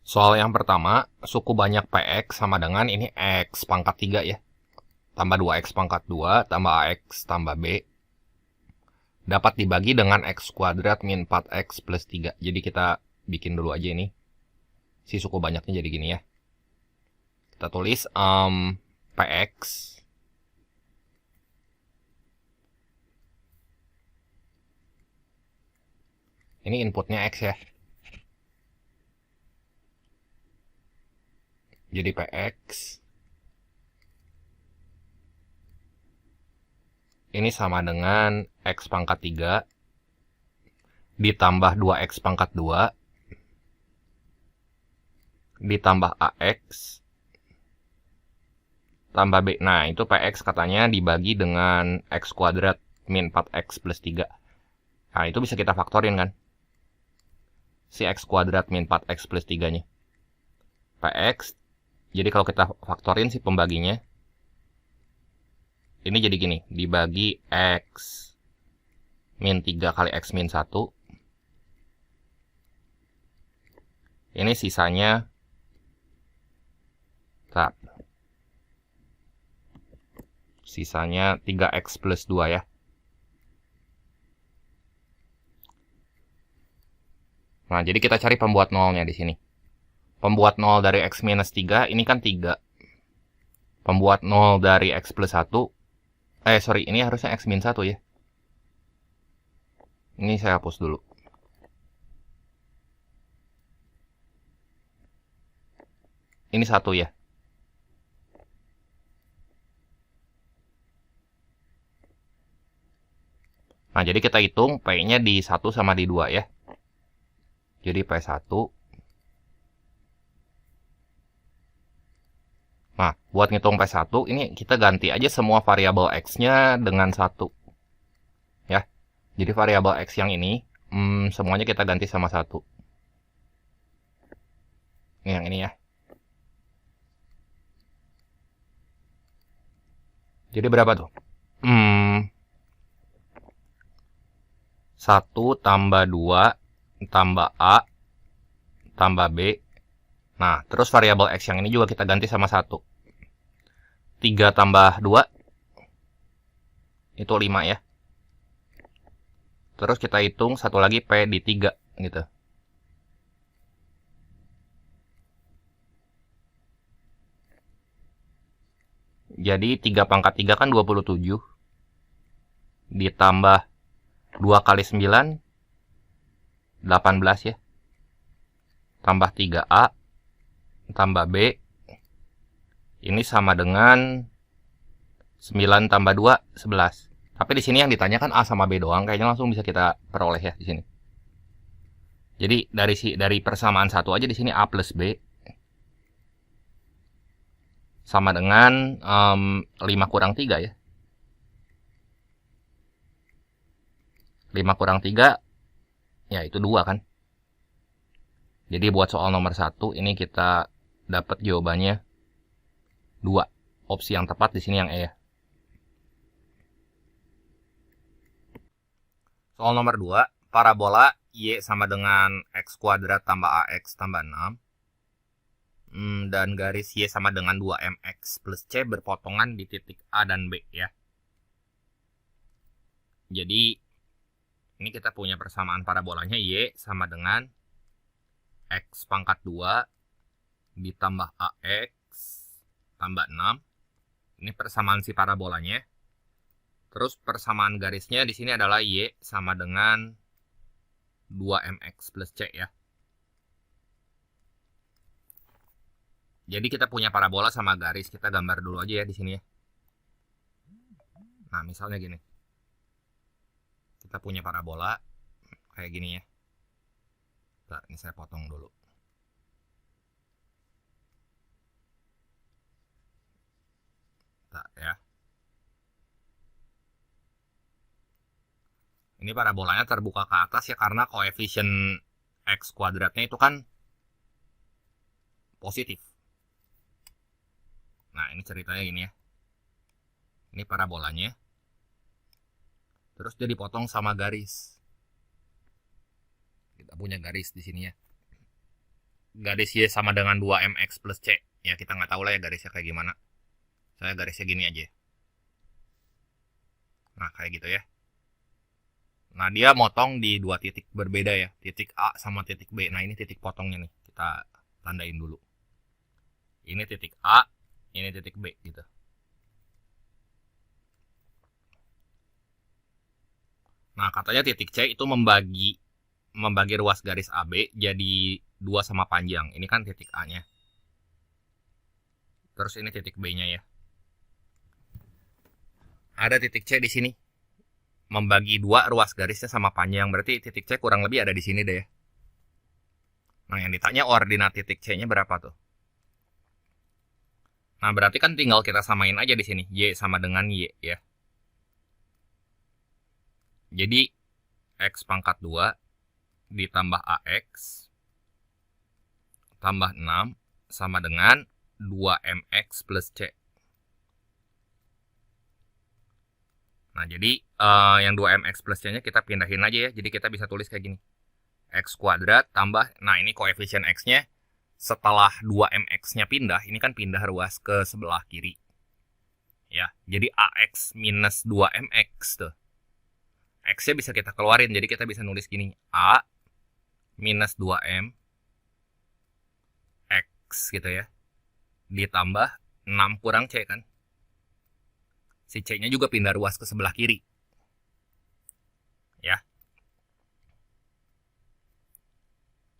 Soal yang pertama, suku banyak PX sama dengan ini X pangkat 3 ya. Tambah 2X pangkat 2, tambah AX, tambah B. Dapat dibagi dengan X kuadrat min 4X plus 3. Jadi kita bikin dulu aja ini. Si suku banyaknya jadi gini ya. Kita tulis PX. Ini inputnya X ya. Jadi PX. Ini sama dengan X pangkat 3 ditambah 2X pangkat 2 ditambah AX tambah B. Nah, itu PX katanya dibagi dengan X kuadrat min 4X plus 3. Nah, itu bisa kita faktorin kan? Si X kuadrat min 4X plus 3-nya. PX, jadi kalau kita faktorin si pembaginya, ini jadi gini, dibagi X min 3 kali X min 1. Ini sisanya, sisanya 3X plus 2 ya. Nah, jadi kita cari pembuat nolnya di sini. Pembuat nol dari X minus 3, ini kan 3. Pembuat nol dari X plus 1, ini harusnya X min 1 ya. Ini saya hapus dulu. Ini 1 ya. Nah, jadi kita hitung P-nya di 1 sama di 2 ya. Jadi P1. Nah, buat ngitung P1, ini kita ganti aja semua variabel X-nya dengan 1. Ya. Jadi variabel X yang ini, semuanya kita ganti sama 1. Ini yang ini ya. Jadi berapa tuh? 1 tambah 2 tambah A tambah B. Nah, terus variabel X yang ini juga kita ganti sama 1. 3 tambah 2 itu 5 ya. Terus kita hitung satu lagi P di 3 gitu. Jadi 3 pangkat 3 kan 27. Ditambah 2 kali 9 18 ya. Tambah 3A tambah B. Ini sama dengan 9 tambah 2 11. Tapi di sini yang ditanyakan A sama B doang, kayaknya langsung bisa kita peroleh ya di sini. Jadi dari persamaan 1 aja di sini A plus B sama dengan 5 kurang 3 ya. 5 kurang 3 ya itu 2 kan. Jadi buat soal nomor 1 ini kita dapat jawabannya 2. Opsi yang tepat di sini yang E ya. Soal nomor 2, parabola Y sama dengan X kuadrat tambah AX tambah 6. Dan garis Y sama dengan 2MX plus C berpotongan di titik A dan B ya. Jadi ini kita punya persamaan parabolanya Y sama dengan X pangkat 2 ditambah AX tambah 6. Ini persamaan si parabolanya. Terus persamaan garisnya di sini adalah Y sama dengan 2MX plus C ya. Jadi kita punya parabola sama garis, kita gambar dulu aja ya di sini ya. Nah, misalnya gini. Kita punya parabola kayak gini ya. Bentar, ini saya potong dulu. Bentar ya. Ini parabolanya terbuka ke atas ya karena koefisien X kuadratnya itu kan positif. Nah, ini ceritanya gini ya. Ini parabolanya. Terus dia dipotong sama garis. Kita punya garis di sini ya. garis Y sama dengan 2mx plus C. Ya, kita nggak tahu lah ya garisnya kayak gimana. Saya garisnya gini aja. Nah, kayak gitu ya. Nah, dia motong di dua titik berbeda ya. Titik A sama titik B. Nah, ini titik potongnya nih. Kita tandain dulu. Ini titik A, ini titik B gitu. Nah, katanya titik C itu membagi ruas garis AB jadi 2 sama panjang. Ini kan titik A-nya. Terus ini titik B-nya ya. Ada titik C di sini. Membagi 2 ruas garisnya sama panjang. Berarti titik C kurang lebih ada di sini deh ya. Nah, yang ditanya ordinat titik C-nya berapa tuh? Nah, berarti kan tinggal kita samain aja di sini. Y sama dengan Y ya. Jadi, X pangkat 2 ditambah AX tambah 6 sama dengan 2mx plus C. Nah, jadi yang 2mx plus C-nya kita pindahin aja ya. Jadi kita bisa tulis kayak gini. X kuadrat tambah, nah ini koefisien X-nya setelah 2mx-nya pindah, ini kan pindah ruas ke sebelah kiri. Ya, jadi AX minus 2mx tuh. X-nya bisa kita keluarin, jadi kita bisa nulis gini. A minus 2m X gitu ya. Ditambah 6 kurang C kan. Si C-nya juga pindah ruas ke sebelah kiri. Ya.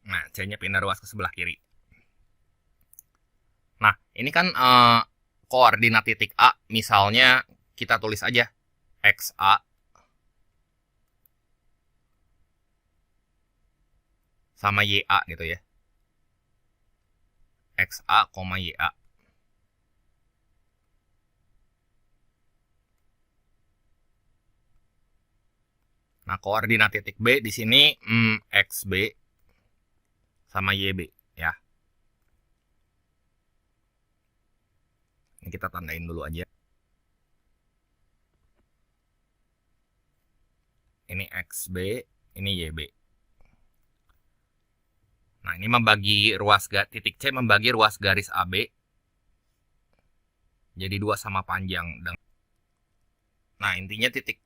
Nah, C-nya pindah ruas ke sebelah kiri. Nah, ini kan koordinat titik A. Misalnya kita tulis aja XA sama YA gitu ya. XA, YA. Nah, koordinat titik B di sini XB sama YB ya. Ini kita tandain dulu aja. Ini XB, ini YB. Nah, ini membagi ruas titik C membagi ruas garis AB jadi 2 sama panjang. Nah, intinya titik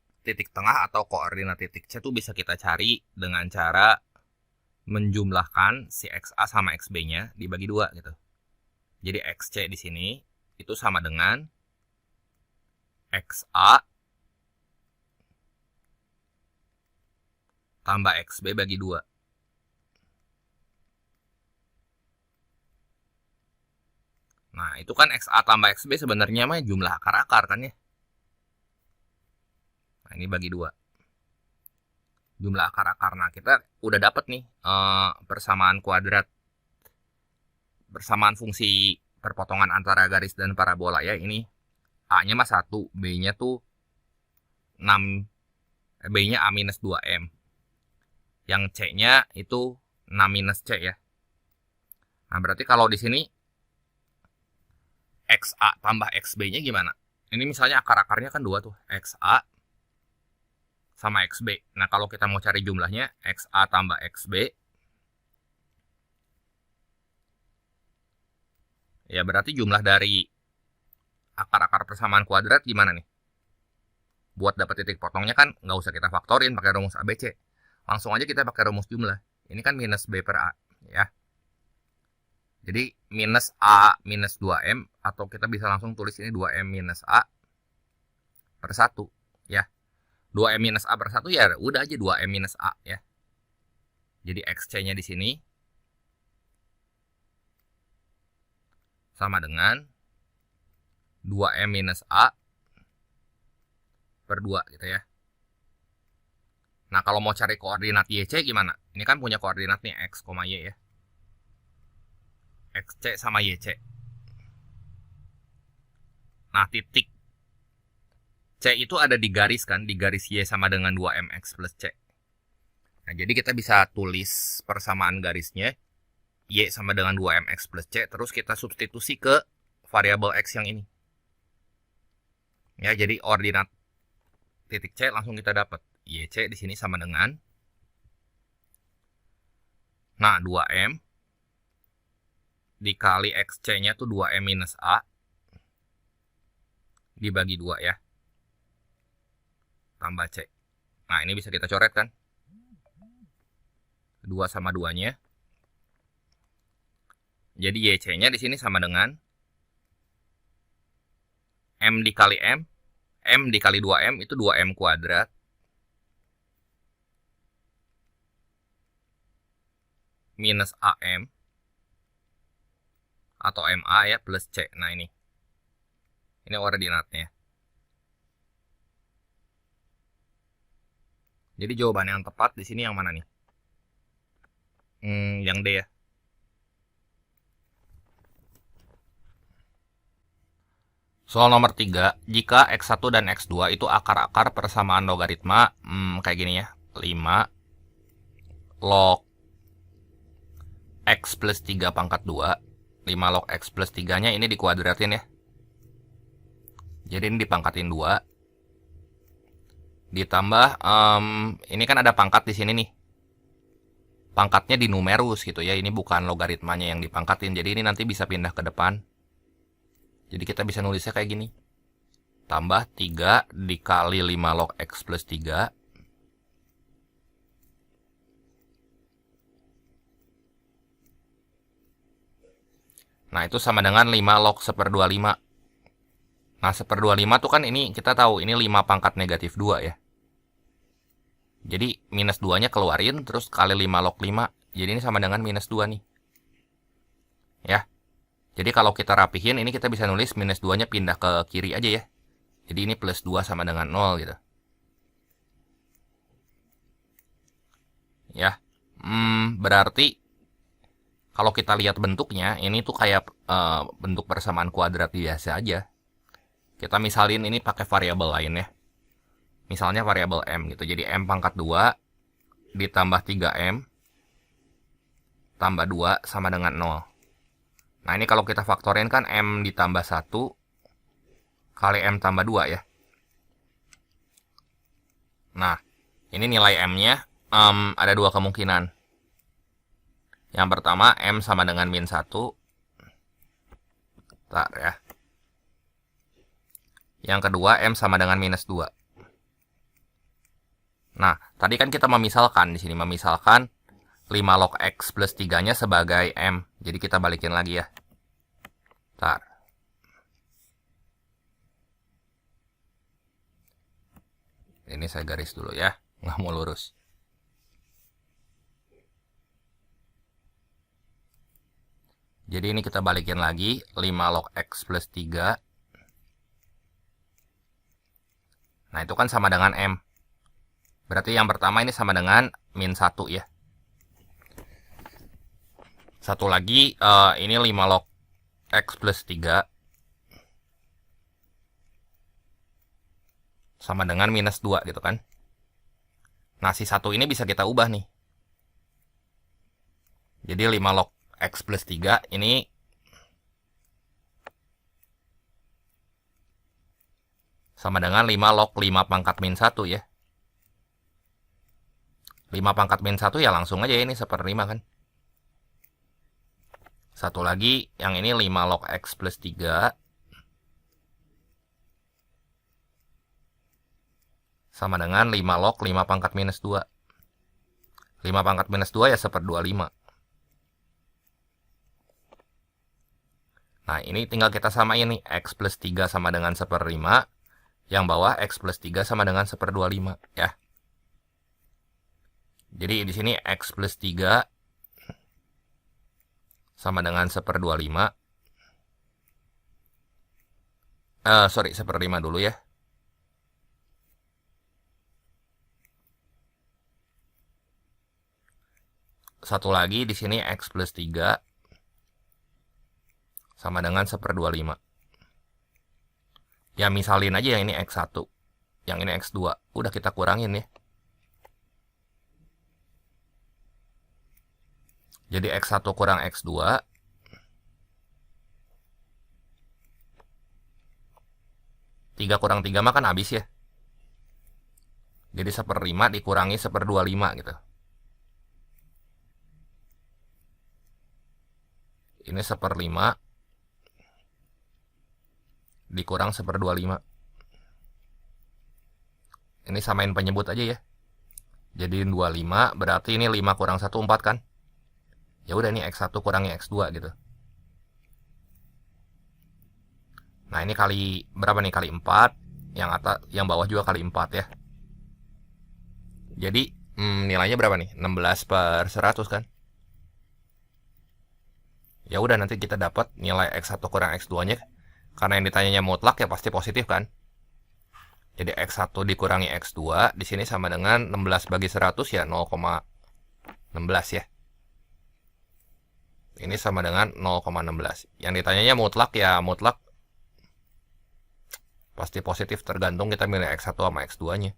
tengah atau koordinat titik C itu bisa kita cari dengan cara menjumlahkan si XA sama XB-nya dibagi 2 gitu. Jadi XC di sini itu sama dengan XA tambah XB bagi 2. Nah, itu kan XA tambah XB sebenarnya mah jumlah akar-akar kan ya. Nah, ini bagi 2. Jumlah akar-akar. Nah, kita udah dapat nih persamaan kuadrat. Persamaan fungsi perpotongan antara garis dan parabola ya. Ini A-nya mah 1, B-nya tuh 6, B-nya A minus 2M. Yang C-nya itu 6 minus C ya. Nah, berarti kalau di sini XA tambah XB-nya gimana? Ini misalnya akar-akarnya kan 2 tuh. XA sama XB. Nah, kalau kita mau cari jumlahnya, XA tambah XB. Ya, berarti jumlah dari akar-akar persamaan kuadrat gimana nih? Buat dapat titik potongnya kan nggak usah kita faktorin pakai rumus ABC. Langsung aja kita pakai rumus jumlah. Ini kan minus B per A. Ya. Jadi minus A minus 2M atau kita bisa langsung tulis ini 2M minus A per 1 ya. 2M minus A per 1 ya udah aja 2M minus A ya. Jadi XC-nya di sini sama dengan 2M minus A per 2 gitu ya. Nah, kalau mau cari koordinat YC gimana? Ini kan punya koordinat nih X, Y ya. XC sama YC. Nah, titik C itu ada di garis kan, di garis Y sama dengan 2mx plus C. Nah, jadi kita bisa tulis persamaan garisnya Y sama dengan 2mx plus C, terus kita substitusi ke variabel X yang ini. Ya, jadi ordinat titik C langsung kita dapat. YC di sini sama dengan, nah, 2M dikali XC-nya tuh 2M minus A dibagi 2 ya. Tambah C. Nah, ini bisa kita coret kan? 2 sama 2-nya. Jadi YC-nya di sini sama dengan M dikali M. M dikali 2M itu 2M kuadrat. Minus AM. Atau MA ya, plus C. Nah, ini. Ini ordinatnya. Jadi jawaban yang tepat di sini yang mana nih? Yang D ya. Soal nomor 3, jika X1 dan X2 itu akar-akar persamaan logaritma, kayak gini ya, 5 log X plus 3 pangkat 2, 5 log X plus 3-nya ini dikuadratin ya. Jadi ini dipangkatin 2. Ditambah, ini kan ada pangkat di sini nih. Pangkatnya di numerus gitu ya, ini bukan logaritmanya yang dipangkatin, jadi ini nanti bisa pindah ke depan. Jadi kita bisa nulisnya kayak gini. Tambah 3 dikali 5 log X plus 3. Nah, itu sama dengan 5 log 1/25. Nah, 1/25 tuh kan ini kita tahu, ini 5 pangkat negatif 2 ya. Jadi, minus 2-nya keluarin, terus kali 5 log 5. Jadi ini sama dengan minus 2 nih. Ya. Jadi kalau kita rapihin, ini kita bisa nulis minus 2-nya pindah ke kiri aja ya. Jadi ini plus 2 sama dengan 0 gitu. Ya. Berarti kalau kita lihat bentuknya, ini tuh kayak bentuk persamaan kuadrat biasa aja. Kita misalin ini pakai variabel lain ya. Misalnya variabel M gitu. Jadi M pangkat 2 ditambah 3M tambah 2 sama dengan 0. Nah, ini kalau kita faktorin kan M ditambah 1 kali M tambah 2 ya. Nah, ini nilai M-nya ada 2 kemungkinan. Yang pertama, M sama dengan min 1. Bentar ya. Yang kedua, M sama dengan minus 2. Nah, tadi kan kita memisalkan di sini. Memisalkan 5 log X plus 3-nya sebagai M. Jadi kita balikin lagi ya. Bentar. Ini saya garis dulu ya. Nggak mau lurus. Jadi ini kita balikin lagi. 5 log X plus 3. Nah, itu kan sama dengan M. Berarti yang pertama ini sama dengan min 1 ya. Satu lagi, ini 5 log X plus 3 sama dengan minus 2 gitu kan. Nah, si 1 ini bisa kita ubah nih. Jadi 5 log X plus 3 ini sama dengan 5 log 5 pangkat min 1 ya. 5 pangkat min 1 ya langsung aja ini 1/5 kan. Satu lagi, yang ini 5 log X plus 3 sama dengan 5 log 5 pangkat minus 2. 5 pangkat minus 2 ya 1/25. Nah, ini tinggal kita samain nih. X plus 3 sama dengan 1/5. Yang bawah X plus 3 sama dengan 1/25 ya. Jadi di sini X plus 3 sama dengan 1/25. 1/5 dulu ya. Satu lagi di sini X plus 3 sama dengan 1/25. Ya misalin aja yang ini X1. Yang ini X2. Udah kita kurangin ya. Jadi X1 kurang X2 3 kurang 3 mah kan habis ya. Jadi 1/5 dikurangi 1/25 gitu. Ini 1/5 dikurang 1/25. Ini samain penyebut aja ya. Jadi 25 berarti ini 5 kurang 1 4 kan? Ya udah ini X1 kurangi X2 gitu. Nah, ini kali berapa nih? Kali 4. Yang atas, yang bawah juga kali 4 ya. Jadi nilainya berapa nih? 16/100 kan? Ya udah, nanti kita dapat nilai X1 kurang X2-nya. Karena yang ditanyanya mutlak ya pasti positif kan? Jadi X1 dikurangi X2 di sini sama dengan 16/100 ya 0,16 ya. Ini sama dengan 0,16. Yang ditanyanya mutlak ya mutlak pasti positif, tergantung kita milih X1 sama X2-nya.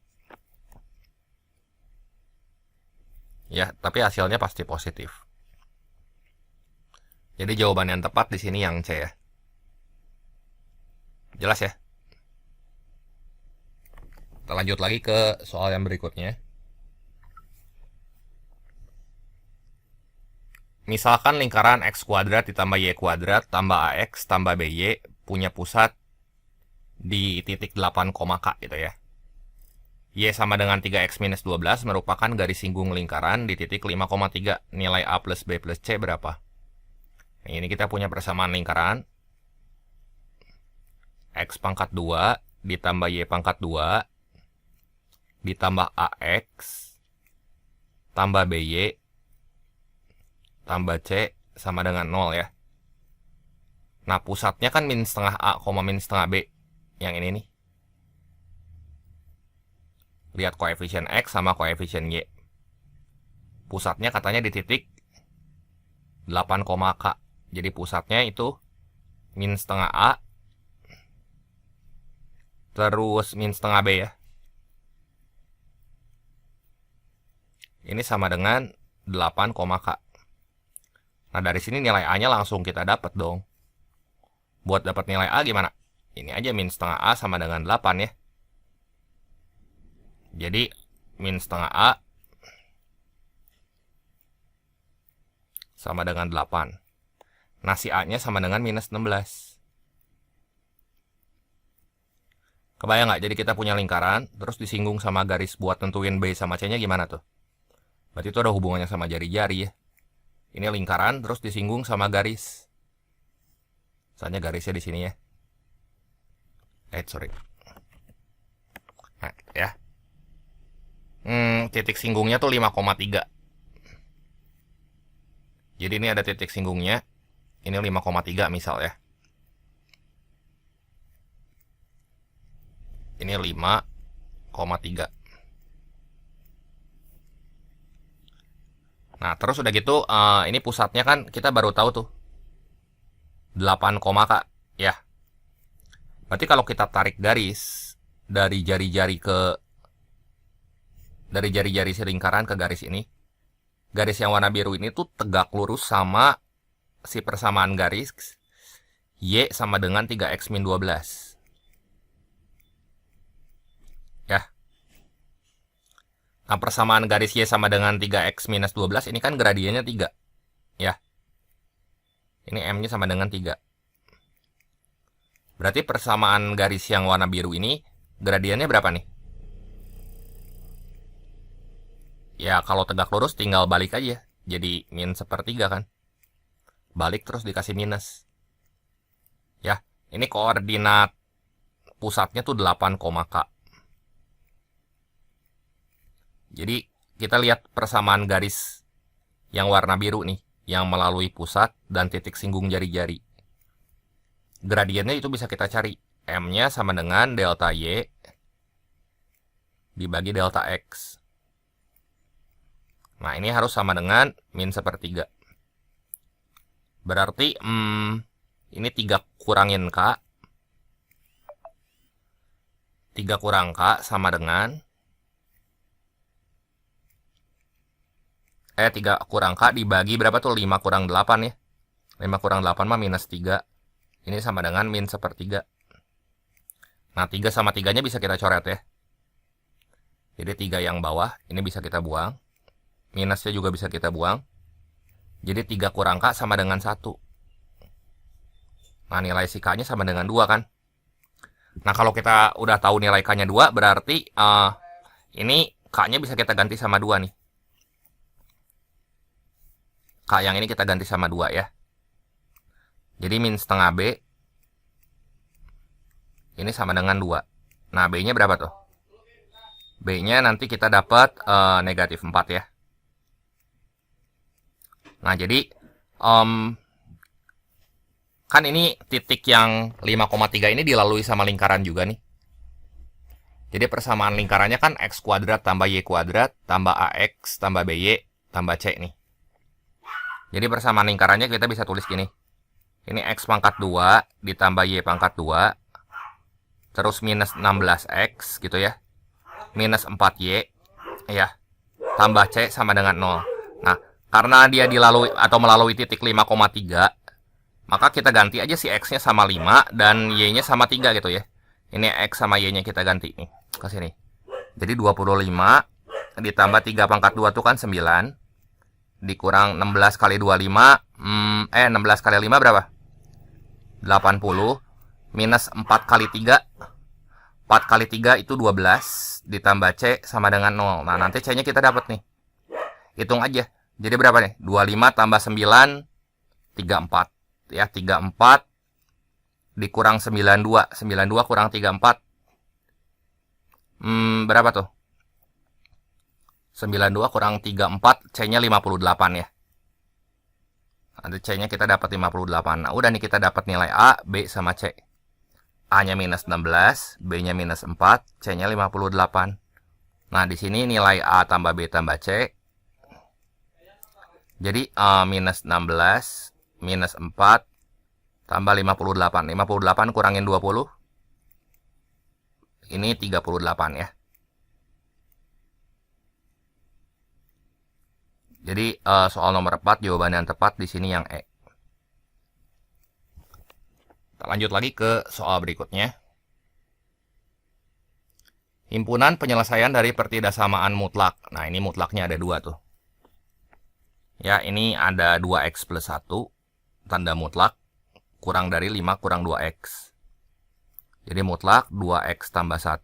Ya, tapi hasilnya pasti positif. Jadi jawaban yang tepat di sini yang C ya. Jelas ya? Kita lanjut lagi ke soal yang berikutnya. Misalkan lingkaran X kuadrat ditambah Y kuadrat tambah AX tambah BY punya pusat di titik 8, K gitu ya. Y sama dengan 3X minus 12 merupakan garis singgung lingkaran di titik 5,3. Nilai A plus B plus C berapa? Nah, ini kita punya persamaan lingkaran. X pangkat 2 ditambah Y pangkat 2 ditambah AX tambah BY tambah C sama dengan 0 ya. Nah, pusatnya kan min setengah A, min setengah B. Yang ini nih. Lihat koefisien X sama koefisien Y. Pusatnya katanya di titik 8, K. Jadi pusatnya itu min setengah A terus min setengah B ya. Ini sama dengan 8, K. Nah, dari sini nilai A-nya langsung kita dapat dong. Buat dapat nilai A gimana? Ini aja min setengah A sama dengan 8 ya. Jadi min setengah A sama dengan 8. Nah, si A-nya sama dengan minus 16. Kebayang nggak? Jadi kita punya lingkaran, terus disinggung sama garis buat tentuin B sama C-nya gimana tuh? Berarti itu ada hubungannya sama jari-jari ya. Ini lingkaran, terus disinggung sama garis. Misalnya garisnya di sini ya. Sorry. Nah, ya. Titik singgungnya tuh 5,3. Jadi ini ada titik singgungnya. Ini 5,3 misal ya. Ini 5,3. Nah, terus udah gitu, ini pusatnya kan kita baru tahu tuh. 8, K ya. Berarti kalau kita tarik garis dari jari-jari si lingkaran ke garis ini, garis yang warna biru ini tuh tegak lurus sama si persamaan garis Y sama dengan 3X min 12. Ya. Nah, persamaan garis Y sama dengan 3X minus 12 ini kan gradiennya 3. Ya. Ini M-nya sama dengan 3. Berarti persamaan garis yang warna biru ini gradiennya berapa nih? Ya, kalau tegak lurus tinggal balik aja. Jadi min 1/3 kan. Balik terus dikasih minus. Ya, ini koordinat pusatnya tuh 8, K. Jadi kita lihat persamaan garis yang warna biru nih, yang melalui pusat dan titik singgung jari-jari. Gradiennya itu bisa kita cari. M-nya sama dengan delta Y dibagi delta X. Nah, ini harus sama dengan min 1/3. Berarti ini 3 kurangin K. 3 kurang K sama dengan 3 kurang K dibagi berapa tuh? 5 kurang 8 ya. 5 kurang 8 mah minus 3. Ini sama dengan min 1/3. Nah, 3 sama 3-nya bisa kita coret ya. Jadi 3 yang bawah, ini bisa kita buang. Minusnya juga bisa kita buang. Jadi 3 kurang K sama dengan 1. Nah, nilai si K-nya sama dengan 2 kan. Nah, kalau kita udah tahu nilai K-nya 2, berarti ini K-nya bisa kita ganti sama 2 nih. K yang ini kita ganti sama 2 ya. Jadi min setengah B ini sama dengan 2. Nah, B-nya berapa tuh? B-nya nanti kita dapat negatif 4 ya. Nah, jadi kan ini titik yang 5,3 ini dilalui sama lingkaran juga nih. Jadi persamaan lingkarannya kan X kuadrat tambah Y kuadrat tambah AX tambah BY tambah C nih. Jadi persamaan lingkarannya kita bisa tulis gini. Ini X pangkat 2 ditambah Y pangkat 2. Terus minus 16X gitu ya. Minus 4Y ya. Tambah C sama dengan 0. Nah, karena dia dilalui atau melalui titik 5,3, maka kita ganti aja si X-nya sama 5 dan Y-nya sama 3 gitu ya. Ini X sama Y-nya kita ganti nih ke sini. Jadi 25 ditambah 3 pangkat 2 itu kan 9. Dikurang 16 kali 25. 16 kali 5 berapa? 80. Minus 4 kali 3. 4 kali 3 itu 12. Ditambah C sama dengan 0. Nah, nanti C-nya kita dapat nih. Hitung aja. Jadi berapa nih? 25 tambah 9. 34. Ya, 34 dikurang 92. 92 kurang 34. Berapa tuh? 92 kurang 34, C-nya 58 ya. Nanti C-nya kita dapat 58. Nah, udah nih kita dapat nilai A, B, sama C. A-nya minus 16, B-nya minus 4, C-nya 58. Nah, di sini nilai A tambah B tambah C. Jadi, minus 16, minus 4, tambah 58. 58 kurangin 20. Ini 38 ya. Jadi soal nomor 4 jawaban yang tepat di sini yang E. Kita lanjut lagi ke soal berikutnya. Himpunan penyelesaian dari pertidaksamaan mutlak. Nah, ini mutlaknya ada 2 tuh. Ya, ini ada 2X plus 1. Tanda mutlak. Kurang dari 5 kurang 2X. Jadi mutlak 2X tambah 1.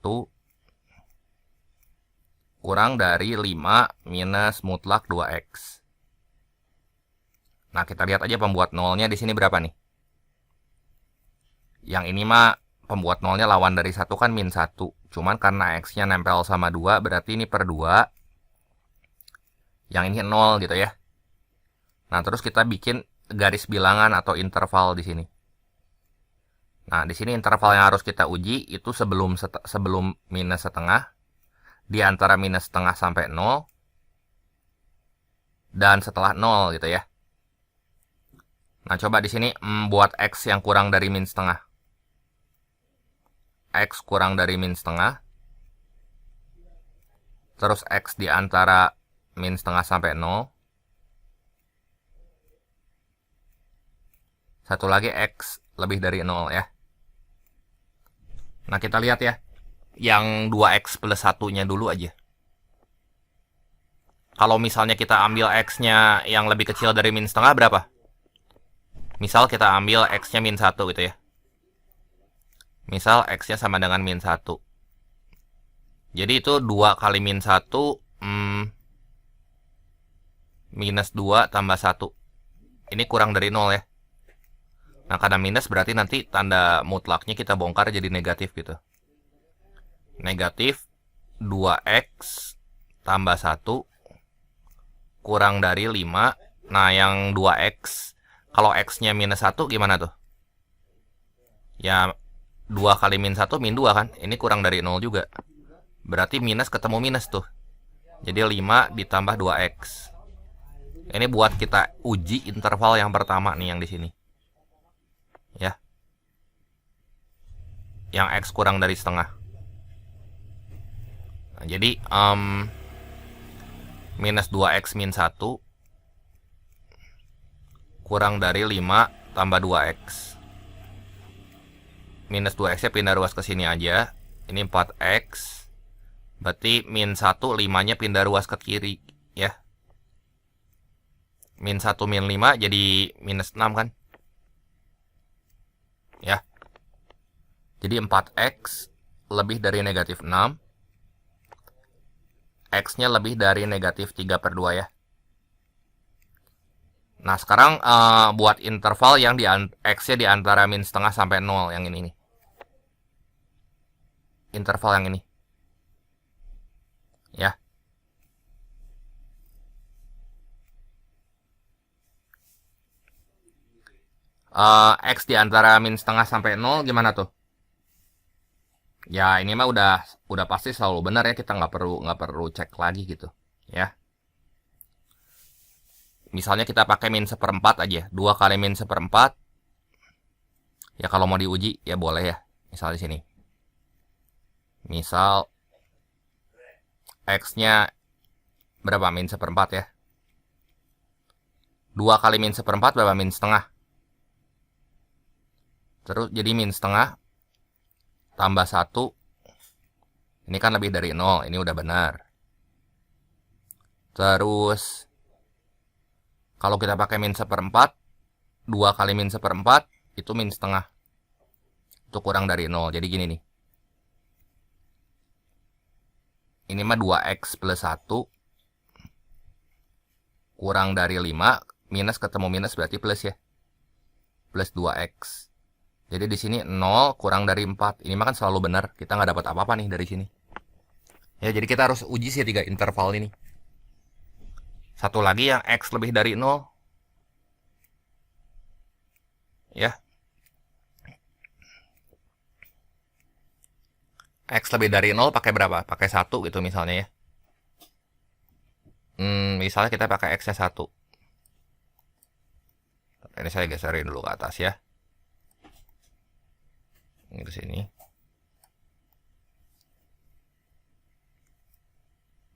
Kurang dari 5 minus mutlak 2X. Nah, kita lihat aja pembuat nolnya di sini berapa nih. Yang ini mah pembuat nolnya lawan dari 1 kan min 1. Cuman karena X-nya nempel sama 2, berarti ini per 2. Yang ini 0 gitu ya. Nah, terus kita bikin garis bilangan atau interval di sini. Nah, di sini interval yang harus kita uji itu sebelum minus setengah, di antara minus setengah sampai 0, dan setelah 0 gitu ya. Nah, coba di sini buat X yang kurang dari min setengah. X kurang dari min setengah. Terus X di antara min setengah sampai 0. Satu lagi X lebih dari 0 ya. Nah, kita lihat ya. Yang 2X plus 1-nya dulu aja. Kalau misalnya kita ambil X-nya yang lebih kecil dari min setengah berapa? Misal kita ambil X-nya min 1 gitu ya. Misal X-nya sama dengan min 1. Jadi itu 2 kali min 1 minus 2 tambah 1. Ini kurang dari 0 ya. Nah, karena minus berarti nanti tanda mutlaknya kita bongkar jadi negatif gitu. Negatif 2X tambah 1 kurang dari 5. Nah, yang 2X, kalau X-nya minus 1 gimana tuh? Ya, 2 kali min 1 min 2 kan? Ini kurang dari 0 juga. Berarti minus ketemu minus tuh. Jadi 5 ditambah 2X. Ini buat kita uji interval yang pertama nih yang di sini. Ya. Yang X kurang dari setengah. Nah, jadi minus 2X min 1 kurang dari 5 tambah 2X. Minus 2X-nya pindah ruas ke sini aja. Ini 4X. Berarti min 1, 5-nya pindah ruas ke kiri. Ya. Min 1 min 5 jadi minus 6 kan. Ya. Jadi 4x lebih dari negatif 6. X-nya lebih dari negatif 3/2 ya. Nah, sekarang buat interval yang X-nya di antara min setengah sampai 0. Yang ini nih. Interval yang ini. Ya. X di antara min setengah sampai 0 gimana tuh? Ya ini mah udah pasti selalu benar ya, kita nggak perlu cek lagi gitu ya. Misalnya kita pakai min 1/4 aja, 2 kali min 1/4 ya, kalau mau diuji ya boleh ya. Misal di sini, misal X-nya berapa, min 1/4 ya. 2 kali min 1/4 berapa, min setengah. Terus jadi min setengah tambah 1. Ini kan lebih dari 0, ini udah benar. Terus kalau kita pakai min 1/4, 2 kali min 1/4 itu min setengah. Itu kurang dari 0. Jadi gini nih. Ini mah 2x plus 1 kurang dari 5, minus ketemu minus berarti plus ya. Plus 2x. Jadi di sini 0 kurang dari 4. Ini mah kan selalu benar. Kita nggak dapat apa-apa nih dari sini. Ya, jadi kita harus uji sih 3 interval ini. Satu lagi yang X lebih dari 0. Ya. X lebih dari 0 pakai berapa? Pakai 1 gitu misalnya ya. Misalnya kita pakai X-nya 1. Ini saya geserin dulu ke atas ya. Ini ke sini.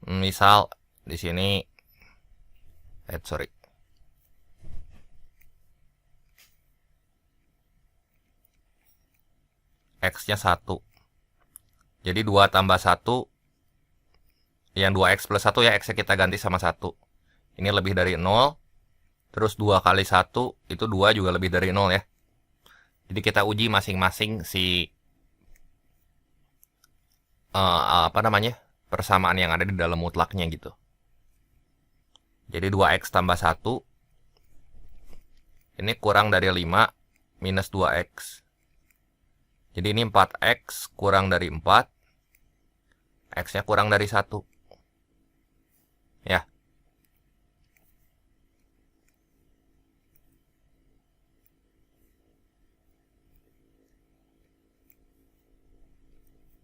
Misal di sini X-nya 1. Jadi 2 tambah 1, yang 2x plus 1 ya, X-nya kita ganti sama 1. Ini lebih dari 0. Terus 2 kali 1, itu 2 juga lebih dari 0 ya. Jadi kita uji masing-masing si persamaan yang ada di dalam mutlaknya gitu. Jadi 2x tambah 1, ini kurang dari 5, minus 2x. Jadi ini 4x kurang dari 4, x-nya kurang dari 1. Ya.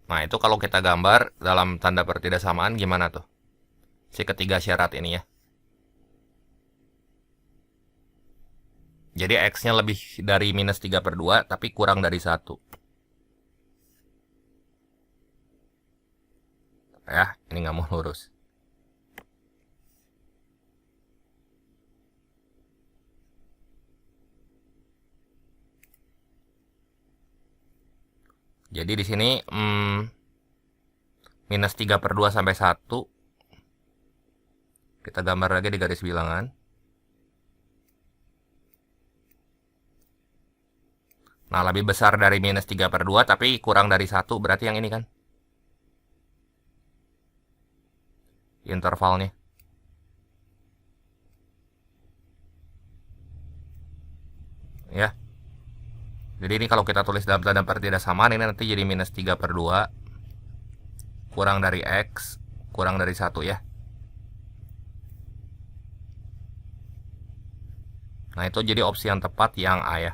Nah, itu kalau kita gambar dalam tanda pertidaksamaan gimana tuh? Si ketiga syarat ini ya. Jadi X-nya lebih dari minus 3/2, tapi kurang dari 1. Ya, ini nggak mau lurus. Jadi di sini minus 3/2 sampai 1. Kita gambar lagi di garis bilangan. Nah, lebih besar dari minus 3/2 tapi kurang dari 1, berarti yang ini kan intervalnya. Ya. Jadi ini kalau kita tulis dalam tanda pertidaksamaan, ini nanti jadi minus 3/2 kurang dari X kurang dari 1 ya. Nah, itu jadi opsi yang tepat yang A ya.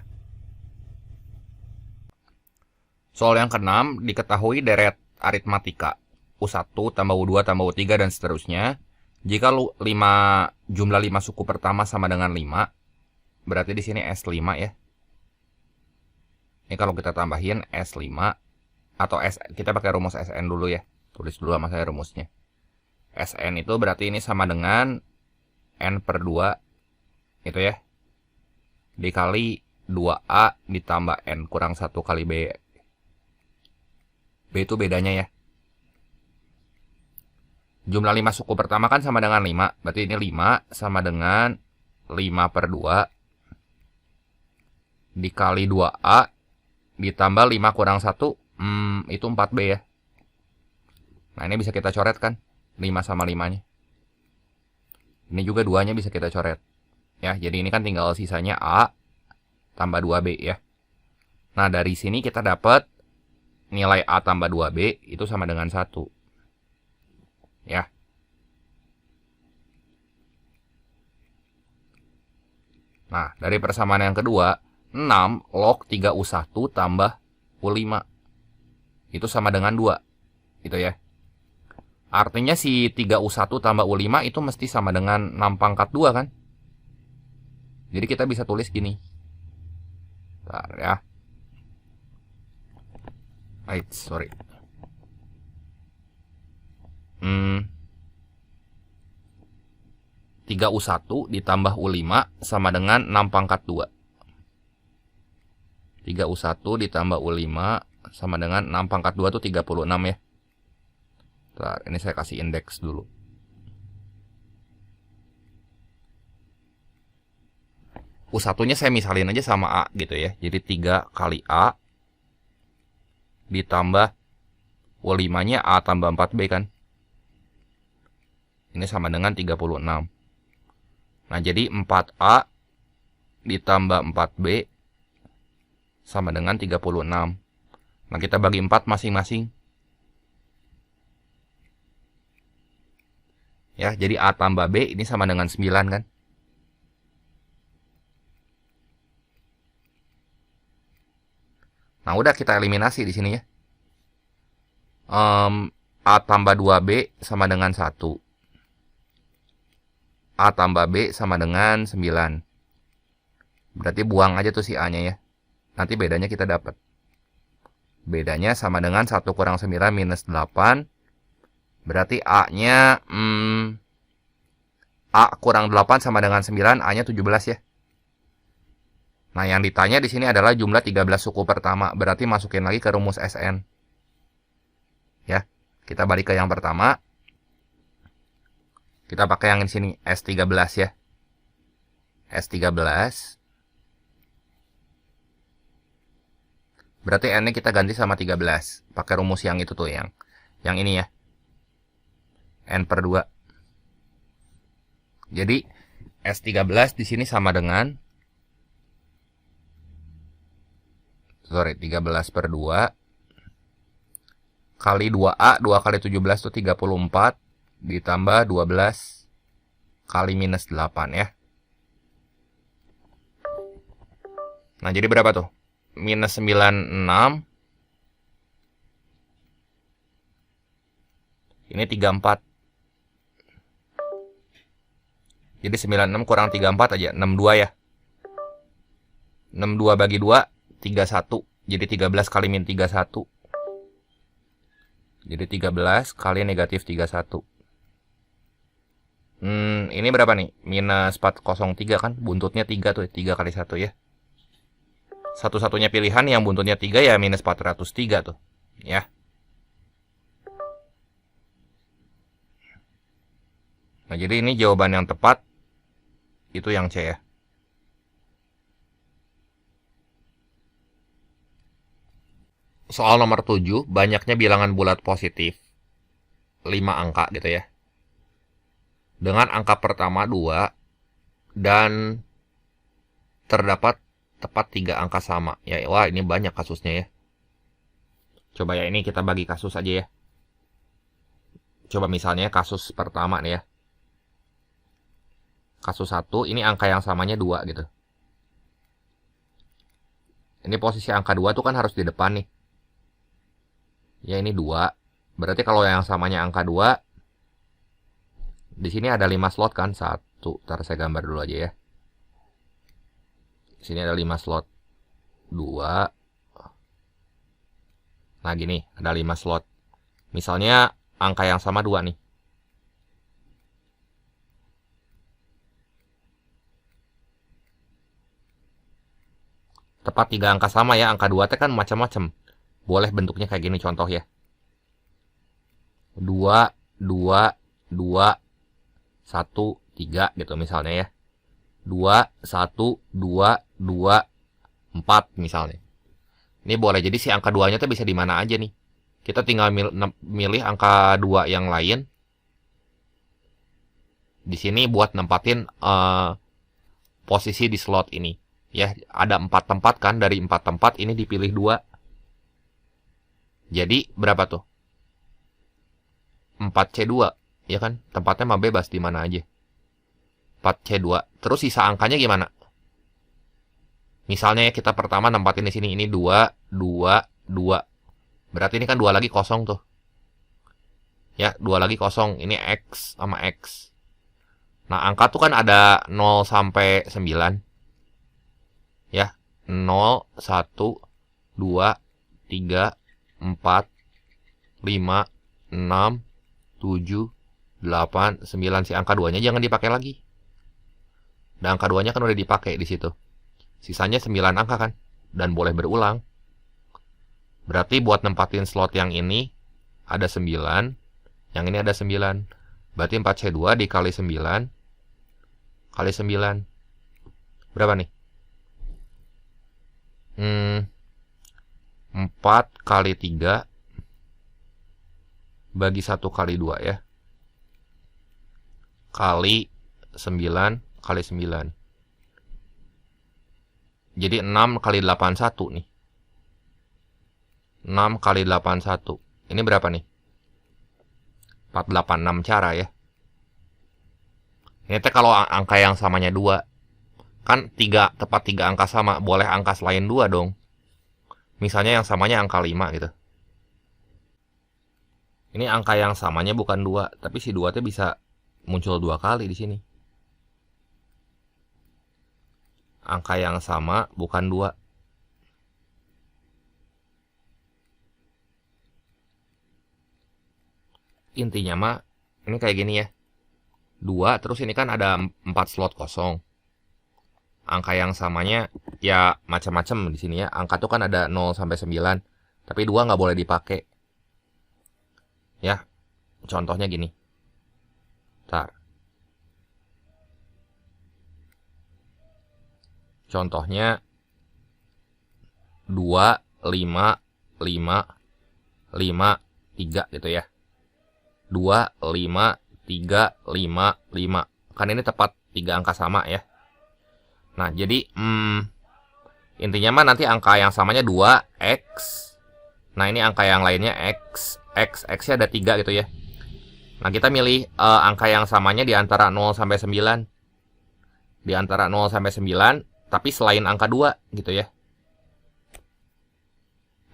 Soal yang ke-6, diketahui deret aritmatika U1 tambah U2 tambah U3 dan seterusnya. Jika jumlah 5 suku pertama sama dengan 5, berarti di sini S5 ya. Ini kalau kita tambahin S5 atau kita pakai rumus SN dulu ya. Tulis dulu sama saya rumusnya. SN itu berarti ini sama dengan N/2 itu ya. Dikali 2A ditambah N kurang 1 kali B. B itu bedanya ya. Jumlah 5 suku pertama kan sama dengan 5. Berarti ini 5 sama dengan 5/2 dikali 2A ditambah 5 kurang 1, itu 4B ya. Nah, ini bisa kita coret kan? 5 sama 5-nya. Ini juga 2-nya bisa kita coret. Ya, jadi ini kan tinggal sisanya A tambah 2B ya. Nah, dari sini kita dapat nilai A tambah 2B itu sama dengan 1. Ya. Nah, dari persamaan yang kedua, 6 log 3U1 tambah U5. Itu sama dengan 2. Gitu ya. Artinya si 3U1 tambah U5 itu mesti sama dengan 6 pangkat 2 kan? Jadi kita bisa tulis gini. Bentar ya. Sorry. 3U1 ditambah U5 sama dengan 6 pangkat 2. 3U1 ditambah U5 sama dengan 6 pangkat 2 itu 36 ya. Bentar, ini saya kasih indeks dulu. U1-nya saya misalin aja sama A gitu ya. Jadi 3 kali A ditambah U5-nya A tambah 4B kan. Ini sama dengan 36. Nah, jadi 4A ditambah 4B sama dengan 36. Nah, kita bagi 4 masing-masing. Ya, jadi A tambah B ini sama dengan 9 kan. Nah, udah kita eliminasi di sini ya. A tambah 2B sama dengan 1. A tambah B sama dengan 9. Berarti buang aja tuh si A-nya ya. Nanti bedanya kita dapat. Bedanya sama dengan 1 kurang 9 minus 8. Berarti A-nya A kurang 8 sama dengan 9, A-nya 17 ya. Nah, yang ditanya di sini adalah jumlah 13 suku pertama. Berarti masukin lagi ke rumus SN. Ya, kita balik ke yang pertama. Kita pakai yang di sini S13 ya. S13. Berarti N-nya kita ganti sama 13. Pakai rumus yang itu tuh, yang ini ya. N per 2. Jadi S13 di sini sama dengan 13 per 2 kali 2A, 2 kali 17 itu 34 ditambah 12 kali minus 8 ya. Nah, jadi berapa tuh? Minus 96. Ini 34. Jadi 96 kurang 34 aja, 62 ya. 62 bagi 2, 31. Jadi 13 kali min 31. Jadi 13 kali negatif 31. Ini berapa nih? Minus 403 kan? Buntutnya 3 tuh, 3 kali 1 ya. Satu-satunya pilihan yang buntutnya 3 ya minus 403 tuh. Ya. Nah, jadi ini jawaban yang tepat. Itu yang C ya. Soal nomor 7, banyaknya bilangan bulat positif. 5 angka gitu ya. Dengan angka pertama 2 dan terdapat tepat 3 angka sama. Ya, wah ini banyak kasusnya ya. Coba ya ini kita bagi kasus aja ya. Coba misalnya kasus pertama nih ya. Kasus 1, ini angka yang samanya 2 gitu. Ini posisi angka 2 tuh kan harus di depan nih. Ya ini 2. Berarti kalau yang samanya angka 2, di sini ada 5 slot kan? 1. Ntar saya gambar dulu aja ya. Di sini ada 5 slot. 2. Nah gini, ada 5 slot. Misalnya angka yang sama 2 nih. Tepat 3 angka sama ya. Angka 2 kan macam-macam. Boleh bentuknya kayak gini contoh ya. 2, 2, 2, 1, 3 gitu misalnya ya. 2, 1, 2, 2, 4 misalnya. Ini boleh jadi si angka 2-nya tuh bisa di mana aja nih. Kita tinggal milih angka 2 yang lain di sini buat nempatin posisi di slot ini. Ya, ada 4 tempat kan, dari 4 tempat ini dipilih 2. Jadi berapa tuh? 4C2, ya kan? Tempatnya mah bebas di mana aja. 4C2. Terus sisa angkanya gimana? Misalnya ya kita pertama nempatin di sini, ini 2, 2, 2. Berarti ini kan 2 lagi kosong tuh. Ya, 2 lagi kosong. Ini X sama X. Nah, angka tuh kan ada 0 sampai 9. Ya, 0, 1, 2, 3, 4, 5, 6, 7, 8, 9. Si angka 2-nya jangan dipakai lagi. Dan angka 2-nya kan udah dipakai di situ. Sisanya 9 angka kan, dan boleh berulang. Berarti buat nempatin slot yang ini ada 9, yang ini ada 9. Berarti 4C2 dikali 9 kali 9. Berapa nih? 4 kali 3 bagi 1 kali 2 ya. Kali 9 kali 9. Jadi 6 kali 8, 1 nih. 6 kali 8, 1. Ini berapa nih? 486 cara ya. Ini teh kalau angka yang samanya 2. Kan tepat 3 angka sama. Boleh angka selain 2 dong. Misalnya yang samanya angka 5 gitu. Ini angka yang samanya bukan 2. Tapi si 2 teh bisa muncul 2 kali di sini. Angka yang sama bukan 2. Intinya mah ini kayak gini ya. 2 terus ini kan ada 4 slot kosong. Angka yang samanya ya macam-macam di sini ya. Angka tuh kan ada 0 sampai 9. Tapi 2 nggak boleh dipakai. Ya. Contohnya gini. Bentar. Contohnya 2, 5, 5, 5, 3 gitu ya. 2, 5, 3, 5, 5. Kan ini tepat 3 angka sama ya. Nah, jadi intinya mah nanti angka yang samanya 2, X. Nah, ini angka yang lainnya X. X-nya ada 3 gitu ya. Nah, kita milih angka yang samanya di antara 0 sampai 9. Di antara 0 sampai 9, tapi selain angka 2 gitu ya.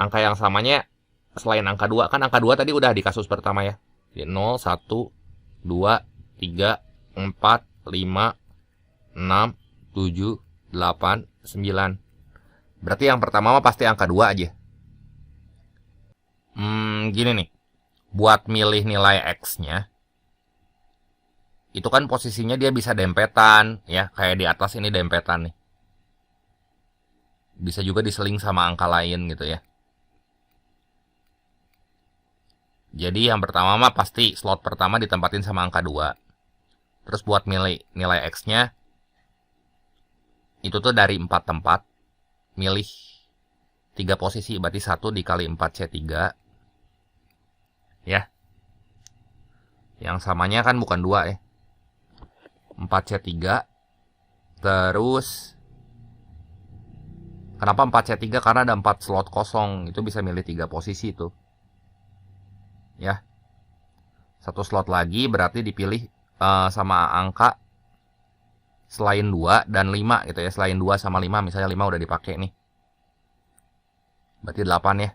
Angka yang samanya selain angka 2. Kan angka 2 tadi udah di kasus pertama ya. Di 0, 1, 2, 3, 4, 5, 6, 7, 8, 9. Berarti yang pertama mah pasti angka 2 aja. Gini nih. Buat milih nilai X-nya, itu kan posisinya dia bisa dempetan ya, kayak di atas ini dempetan nih. Bisa juga diseling sama angka lain gitu ya. Jadi yang pertama mah pasti slot pertama ditempatin sama angka 2. Terus buat milih nilai X-nya, itu tuh dari 4 tempat, milih 3 posisi, berarti 1 dikali 4C3. Ya. Yang samanya kan bukan 2 ya. 4C3. Terus kenapa 4C3? Karena ada 4 slot kosong. Itu bisa milih 3 posisi tuh. Ya. 1 slot lagi berarti dipilih sama angka selain 2 dan 5 gitu ya. Selain 2 sama 5, misalnya 5 udah dipakai nih. Berarti 8 ya.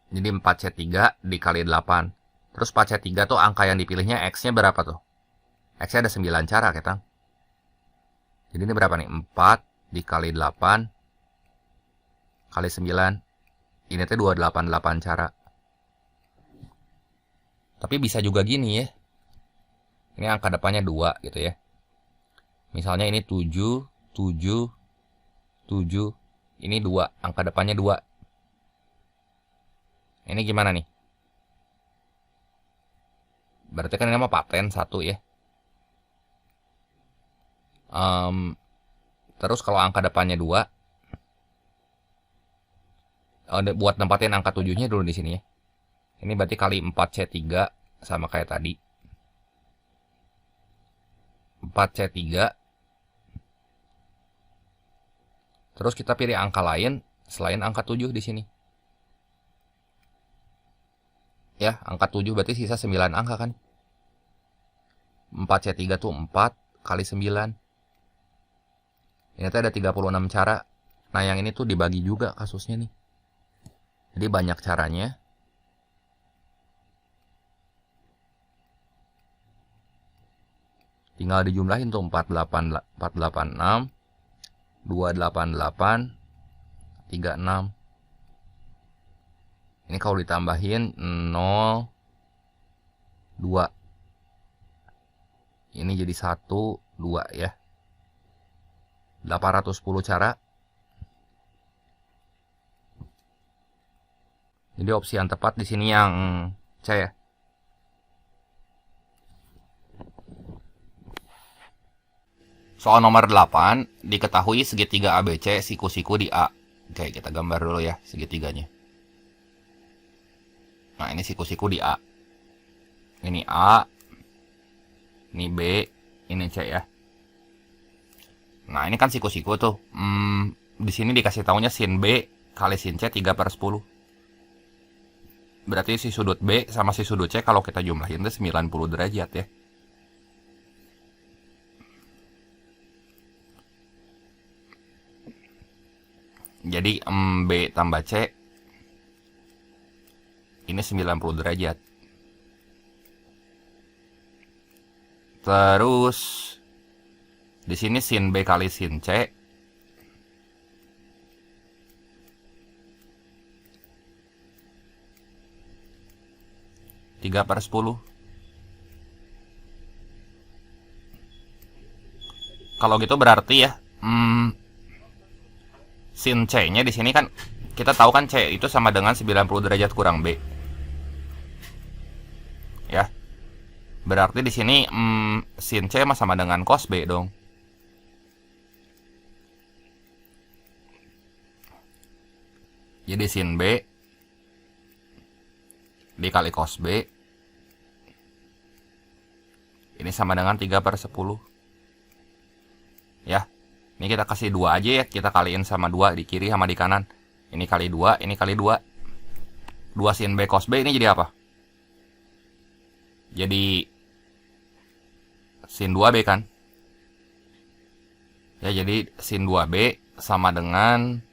Jadi 4C3 dikali 8. Terus 4C3 tuh angka yang dipilihnya X-nya berapa tuh? X-nya ada 9 cara, ketang. Jadi ini berapa nih? 4 dikali 8 kali 9. Ini tuh 288 cara. Tapi bisa juga gini ya. Ini angka depannya 2 gitu ya. Misalnya ini 7, 7, 7. Ini 2, angka depannya 2. Ini gimana nih? Berarti kan ini mah paten 1 ya. Terus kalau angka depannya 2, buat nempatin angka 7-nya dulu di sini ya. Ini berarti kali 4C3 sama kayak tadi. 4C3. Terus kita pilih angka lain selain angka 7 di sini. Ya, angka 7 berarti sisa 9 angka kan. 4C3 tuh 4 kali 9. Ini tuh ada 36 cara. Nah, yang ini tuh dibagi juga kasusnya nih. Jadi banyak caranya. Tinggal dijumlahin tuh 486, 288, 36. Ini kalau ditambahin 0, 2. Ini jadi 1, 2 ya. 810 cara. Jadi opsi yang tepat di sini yang C ya. Soal nomor 8, diketahui segitiga ABC siku-siku di A. Oke, kita gambar dulu ya segitiganya. Nah, ini siku-siku di A. Ini A, ini B, ini C ya. Nah, ini kan siku-siku tuh. Di sini dikasih taunya sin B kali sin C 3/10. Berarti si sudut B sama si sudut C kalau kita jumlahin itu 90 derajat ya. Jadi B tambah C ini 90 derajat. Terus di sini sin B kali sin C tiga per 10. Kalau gitu berarti ya sin C-nya di sini kan kita tahu kan C itu sama dengan 90 derajat kurang B. Ya. Berarti di sini sin C sama dengan cos B dong. Jadi sin B dikali cos B ini sama dengan 3/10. Ya. Ini kita kasih 2 aja ya, kita kaliin sama 2 di kiri sama di kanan. Ini kali 2, ini kali 2. 2 sin B cos B ini jadi apa? Jadi sin 2B kan? Ya, jadi sin 2B sama dengan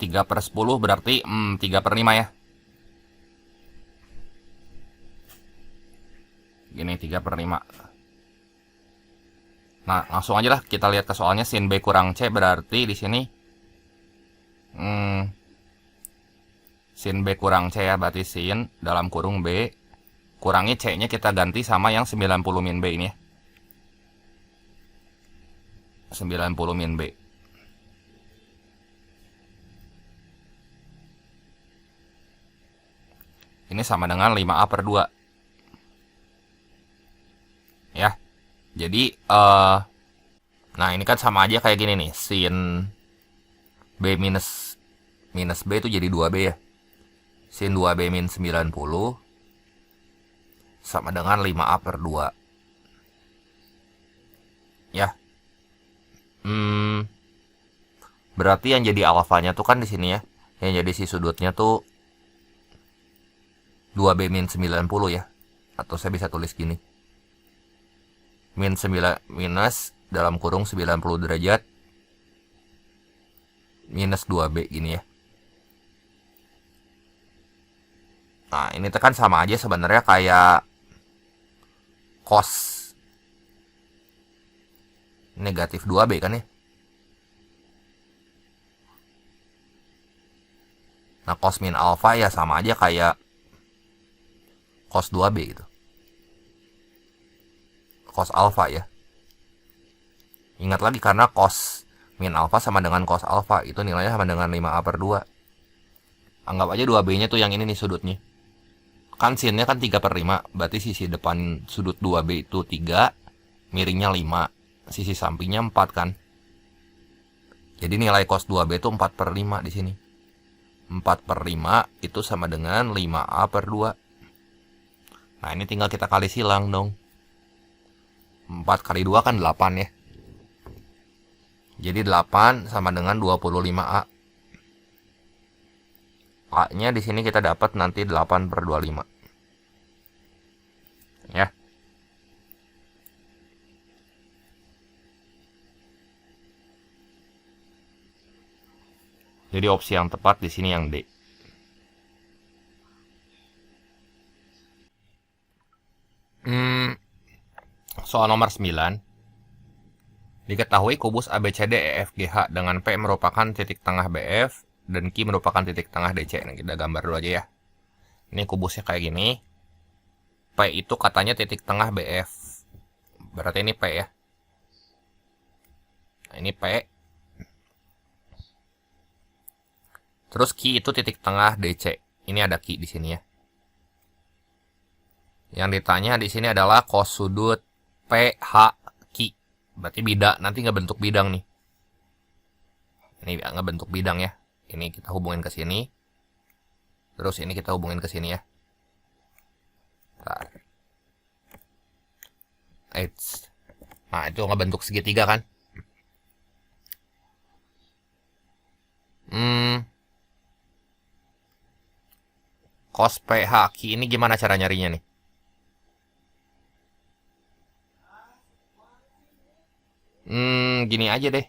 tiga per 10 berarti 3/5 ya. Gini 3/5. Nah, langsung aja lah kita lihat ke soalnya. Sin B kurang C berarti di sini sin B kurang C ya, berarti sin dalam kurung B kurangi C-nya kita ganti sama yang 90 min B ini ya. 90 min B. Ini sama dengan 5A/2. Ya. Jadi nah ini kan sama aja kayak gini nih. Sin B minus B itu jadi 2B ya. Sin 2B min 90 sama dengan 5A/2. Ya. Berarti yang jadi alfanya tuh kan di sini ya. Yang jadi si sudutnya tuh 2B min 90 ya. Atau saya bisa tulis gini. Min 9 minus dalam kurung 90 derajat minus 2B gini ya. Nah, ini tekan sama aja sebenarnya kayak cos negatif 2B kan ya. Nah, cos min alfa ya sama aja kayak cos 2B gitu. Cos alfa ya. Ingat lagi karena cos min alfa sama dengan cos alfa itu nilainya sama dengan 5A/2. Anggap aja 2B-nya tuh yang ini nih sudutnya. kan sinnya kan 3/5, berarti sisi depan sudut 2B itu 3, miringnya 5, sisi sampingnya 4 kan. Jadi nilai cos 2B itu 4/5 di sini. 4/5 itu sama dengan 5A/2. Nah, ini tinggal kita kali silang dong. 4 kali 2 kan 8 ya. Jadi 8 sama dengan 25A. A-nya di sini kita dapat nanti 8/25. Ya. Jadi opsi yang tepat di sini yang D. Soal nomor 9. Diketahui kubus ABCD EFGH dengan P merupakan titik tengah BF dan Q merupakan titik tengah DC. Nah, kita gambar dulu aja ya. Ini kubusnya kayak gini. P itu katanya titik tengah BF. Berarti ini P ya. Nah, ini P. Terus Q itu titik tengah DC. Ini ada Q di sini ya. Yang ditanya di sini adalah cos sudut PH Q. Berarti nanti nggak bentuk bidang nih. Ini nggak bentuk bidang ya. Ini kita hubungin ke sini. Terus ini kita hubungin ke sini ya. Bentar. Nah, itu nggak bentuk segitiga kan? Cos PH Q ini gimana cara nyarinya nih? Gini aja deh.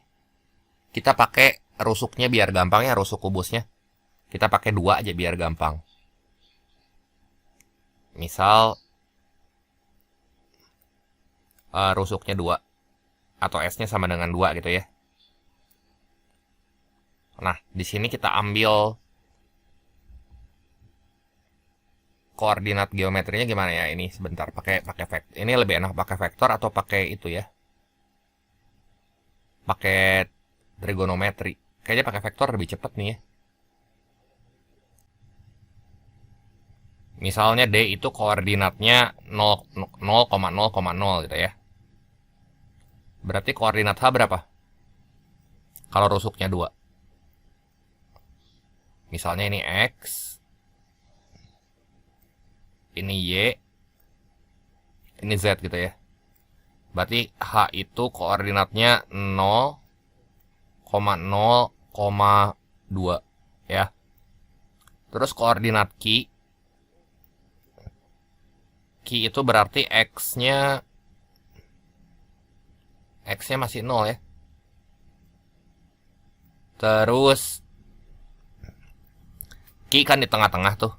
Kita pakai rusuknya biar gampang ya, rusuk kubusnya. Kita pakai 2 aja biar gampang. Misal rusuknya 2 atau S-nya sama dengan 2 gitu ya. Nah, di sini kita ambil koordinat geometrinya gimana ya? Ini sebentar pakai vektor. Ini lebih enak pakai vektor atau pakai itu ya? Pakai trigonometri. Kayaknya pakai vektor lebih cepat nih ya. Misalnya D itu koordinatnya 0,0,0 gitu ya. Berarti koordinat H berapa? Kalau rusuknya 2. Misalnya ini X. Ini Y. Ini Z gitu ya. Berarti H itu koordinatnya 0,0,2 ya. Terus koordinat Q itu berarti X-nya masih 0 ya. Terus Q kan di tengah-tengah tuh.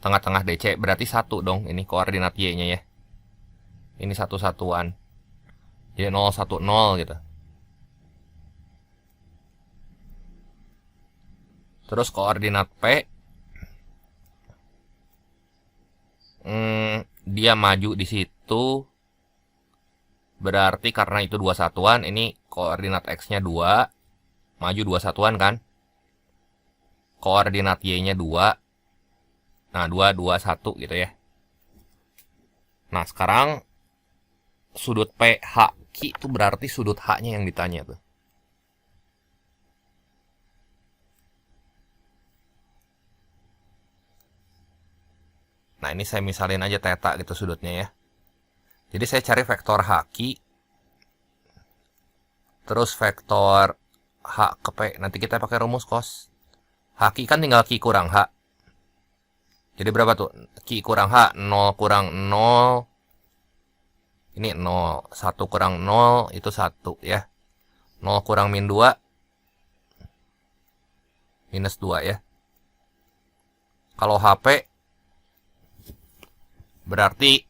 Tengah-tengah DC berarti 1 dong ini koordinat Y-nya ya. Ini satu-satuan. Jadi 0, 1, 0 gitu. Terus koordinat P dia maju di situ. Berarti karena itu 2 satuan, ini koordinat X-nya 2, maju 2 satuan kan. Koordinat Y-nya 2. Nah, 2, 2, 1 gitu ya. Nah, sekarang sudut PH Q itu berarti sudut H-nya yang ditanya tuh. Nah, ini saya misalin aja theta gitu sudutnya ya. Jadi saya cari vektor HQ. Terus vektor H ke P. Nanti kita pakai rumus cos. HQ kan tinggal Q kurang H. Jadi berapa tuh? Q kurang H. 0 kurang 0. Ini 0. 1 kurang 0 itu 1 ya. 0 kurang min 2. Minus 2 ya. Kalau HP berarti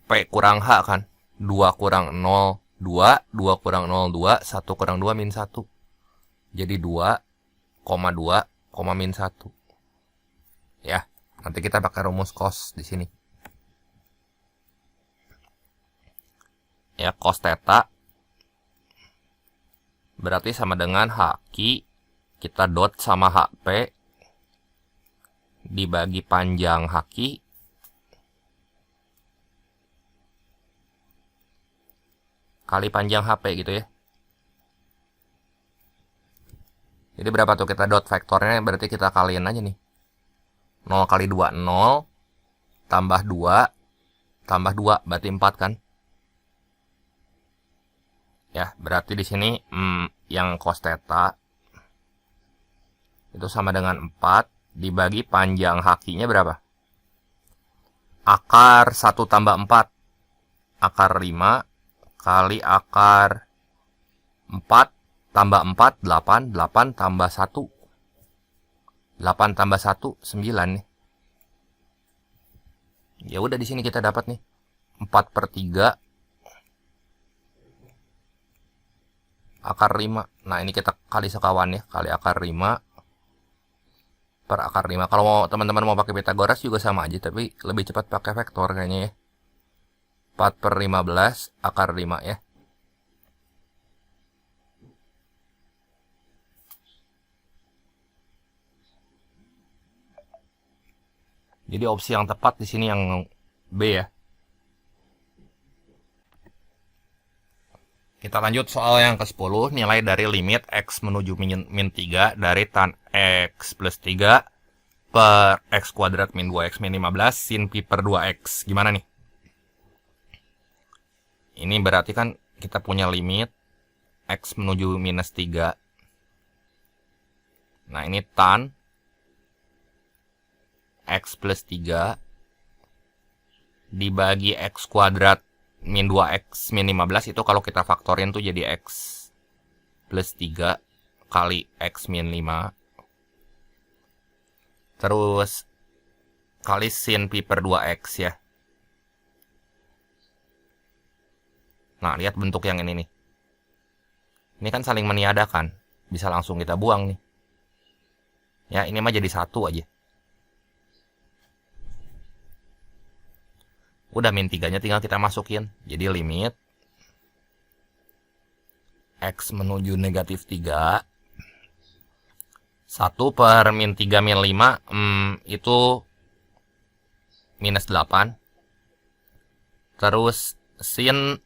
P kurang H kan. 2 kurang 0, 2. 2 kurang 0, 2. 1 kurang 2, min 1. Jadi 2, 2, min 1. Ya, nanti kita pakai rumus cos di sini. Ya, cos theta berarti sama dengan HQ. Kita dot sama HP dibagi panjang haki kali panjang HP gitu ya. Jadi berapa tuh kita dot vektornya, berarti kita kaliin aja nih. 0 kali 2, 0. Tambah 2. Tambah 2, berarti 4 kan. Ya, berarti di sini yang cos theta itu sama dengan 4 dibagi panjang hakinya berapa? Akar 1 tambah 4. Akar 5 kali akar 4 tambah 4, 8. 8 tambah 1. 8 tambah 1, 9 nih. Ya udah di sini kita dapat nih 4/3 akar 5. Nah, ini kita kali sekawan ya, kali akar 5 per akar 5. Kalau mau teman-teman mau pakai Pitagoras juga sama aja, tapi lebih cepat pakai vektor kayaknya ya. 4/15 akar 5 ya. Jadi opsi yang tepat di sini yang B ya. Kita lanjut soal yang ke-10, nilai dari limit X menuju min 3 dari tan X plus 3 per X kuadrat min 2X min 15 sin pi per 2X. Gimana nih? Ini berarti kan kita punya limit X menuju minus 3. Nah, ini tan X plus 3 dibagi X kuadrat min 2X min 15 itu kalau kita faktorin tuh jadi X plus 3 kali X min 5. Terus kali sin pi per 2X ya. Nah, lihat bentuk yang ini nih. Ini kan saling meniadakan. Bisa langsung kita buang nih. Ya, ini mah jadi 1 aja. Udah min 3-nya tinggal kita masukin. Jadi limit X menuju negatif 3. 1 per min 3 min 5 itu minus 8. Terus sin